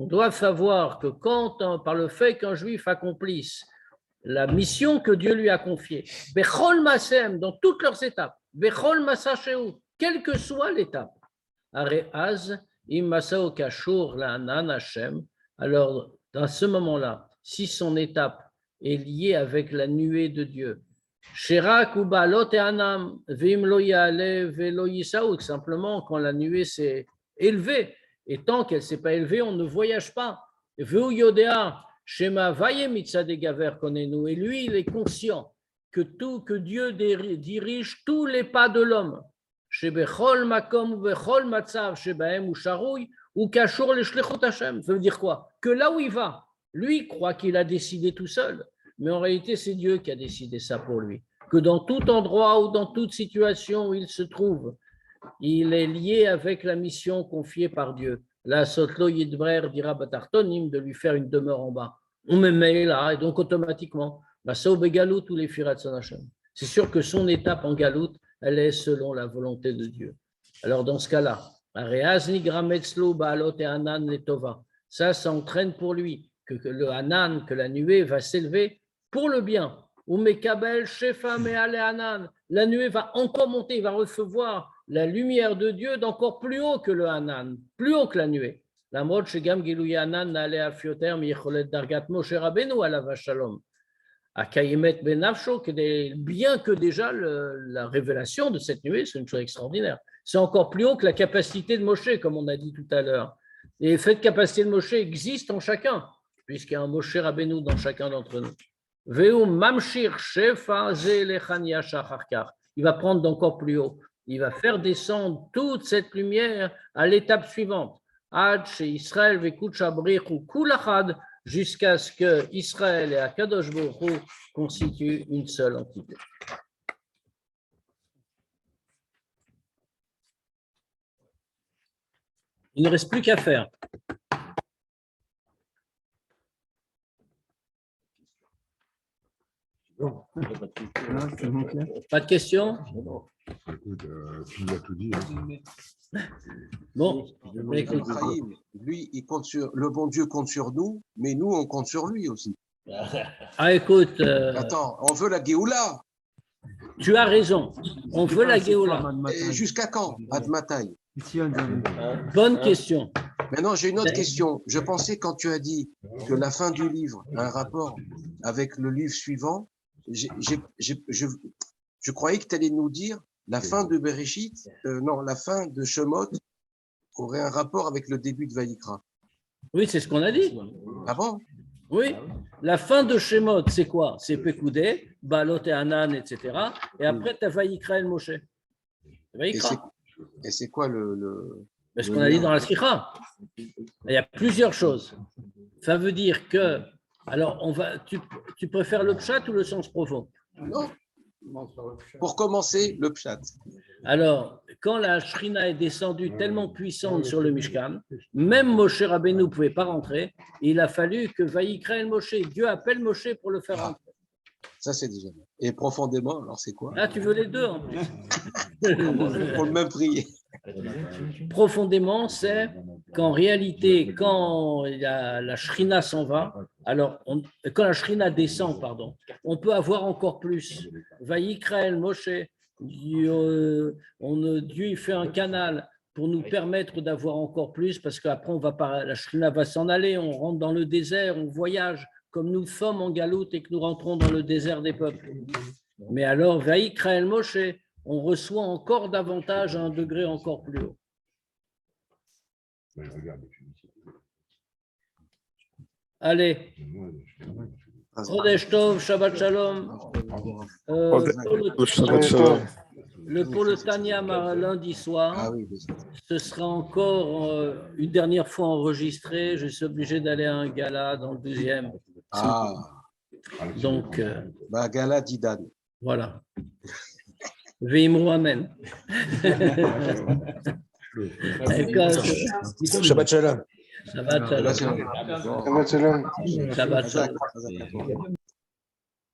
On doit savoir que quand, par le fait qu'un juif accomplisse la mission que Dieu lui a confiée, dans toutes leurs étapes, Bechol Masasheu, quelle que soit l'étape. Areaz, im Masao Kashur La'anan Hashem. Alors, dans ce moment-là, si son étape est liée avec la nuée de Dieu, Shirak ou Balot et Anam, Vim lo Yale, Velo Yisaouk, simplement quand la nuée s'est élevée, et tant qu'elle ne s'est pas élevée, on ne voyage pas. Veu Yodea, Shema Vaye Mitzade Gaver Konenu, et lui, il est conscient que Dieu dirige tous les pas de l'homme. Shebechol Makom ou Bechol Matzav, Shebaem ou Sharouy, ou Kashur le Shlechut Hashem. Ça veut dire quoi? Que là où il va, lui croit qu'il a décidé tout seul. Mais en réalité, c'est Dieu qui a décidé ça pour lui. Que dans tout endroit ou dans toute situation où il se trouve, il est lié avec la mission confiée par Dieu. La Sotlo Yidbrer dira Batartonim, de lui faire une demeure en bas. On me met là, et donc automatiquement, la Saobe Galout ou les Firat Son Hashem. C'est sûr que son étape en Galout, elle est selon la volonté de Dieu. Alors dans ce cas-là, ça entraîne pour lui que le Hanan, que la nuée va s'élever pour le bien. La nuée va encore monter, il va recevoir la lumière de Dieu d'encore plus haut que le Hanan, plus haut que la nuée. La mode chez Gam Gilouy Hanan n'allait à Fioter, Micholet Dargat Moshe Rabbeinu à la Vachalom. À Kayemet Benafsho, bien que déjà la révélation de cette nuée, c'est une chose extraordinaire. C'est encore plus haut que la capacité de Moshe, comme on a dit tout à l'heure. Et cette capacité de Moshe existe en chacun, puisqu'il y a un Moshe Rabbeinu dans chacun d'entre nous. Il va prendre d'encore plus haut. Il va faire descendre toute cette lumière à l'étape suivante. Jusqu'à ce que Israël et Akadosh Baruch Hu constituent une seule entité. Il ne reste plus qu'à faire. Pas de questions? Écoute, tu nous as tout dit. Bon, écoute. Lui, il compte sur le bon Dieu compte sur nous, mais nous, on compte sur lui aussi. Ah, écoute. Attends, on veut la Géoula. Tu as raison. On veut la Géoula. Jusqu'à quand, Admataï? Bonne question. Maintenant, j'ai une autre question. Je pensais quand tu as dit que la fin du livre a un rapport avec le livre suivant, je croyais que tu allais nous dire la fin de Bereshit, non, la fin de Shemot aurait un rapport avec le début de Vaïkra. Oui, c'est ce qu'on a dit. Ah bon? Oui. La fin de Shemot, c'est quoi? C'est Pekoudé, Balot et Hanan, etc. Et après, tu as Vaïkra et Moshe. Et c'est quoi le ce qu'on a dit dans la Sikha. Il y a plusieurs choses. Ça veut dire que, alors, tu préfères le pshat ou le sens profond? Non. Pour commencer, le pshat. Alors, quand la Shrina est descendue tellement puissante sur le Mishkan, même Moshe Rabbeinu ne pouvait pas rentrer. Il a fallu que Vaïkra el Moshe, Dieu appelle Moshe pour le faire rentrer. Ça, c'est déjà bien. Et profondément, alors c'est quoi? Ah, tu veux les deux en plus. Pour le même prix. Profondément, c'est qu'en réalité, quand la Shrina s'en va, alors quand la Shrina descend, pardon, on peut avoir encore plus. Vaïkra el Moshe, Dieu il fait un canal pour nous permettre d'avoir encore plus, parce qu'après, la Shrina va s'en aller, on rentre dans le désert, on voyage, comme nous sommes en Galoute et que nous rentrons dans le désert des peuples. Mais alors, Vaïkra el Moshe, on reçoit encore davantage à un degré encore plus haut. Allez. Chodesh Tov, Shabbat Shalom. Pour le Tanya lundi soir, ce sera encore une dernière fois enregistré. Je suis obligé d'aller à un gala dans le 12e. Ah. Donc. Gala d'Idan. Voilà. Veimru Amen. Shabbat Shalom. Shabbat Shalom. Shabbat Shalom. Shabbat Shalom.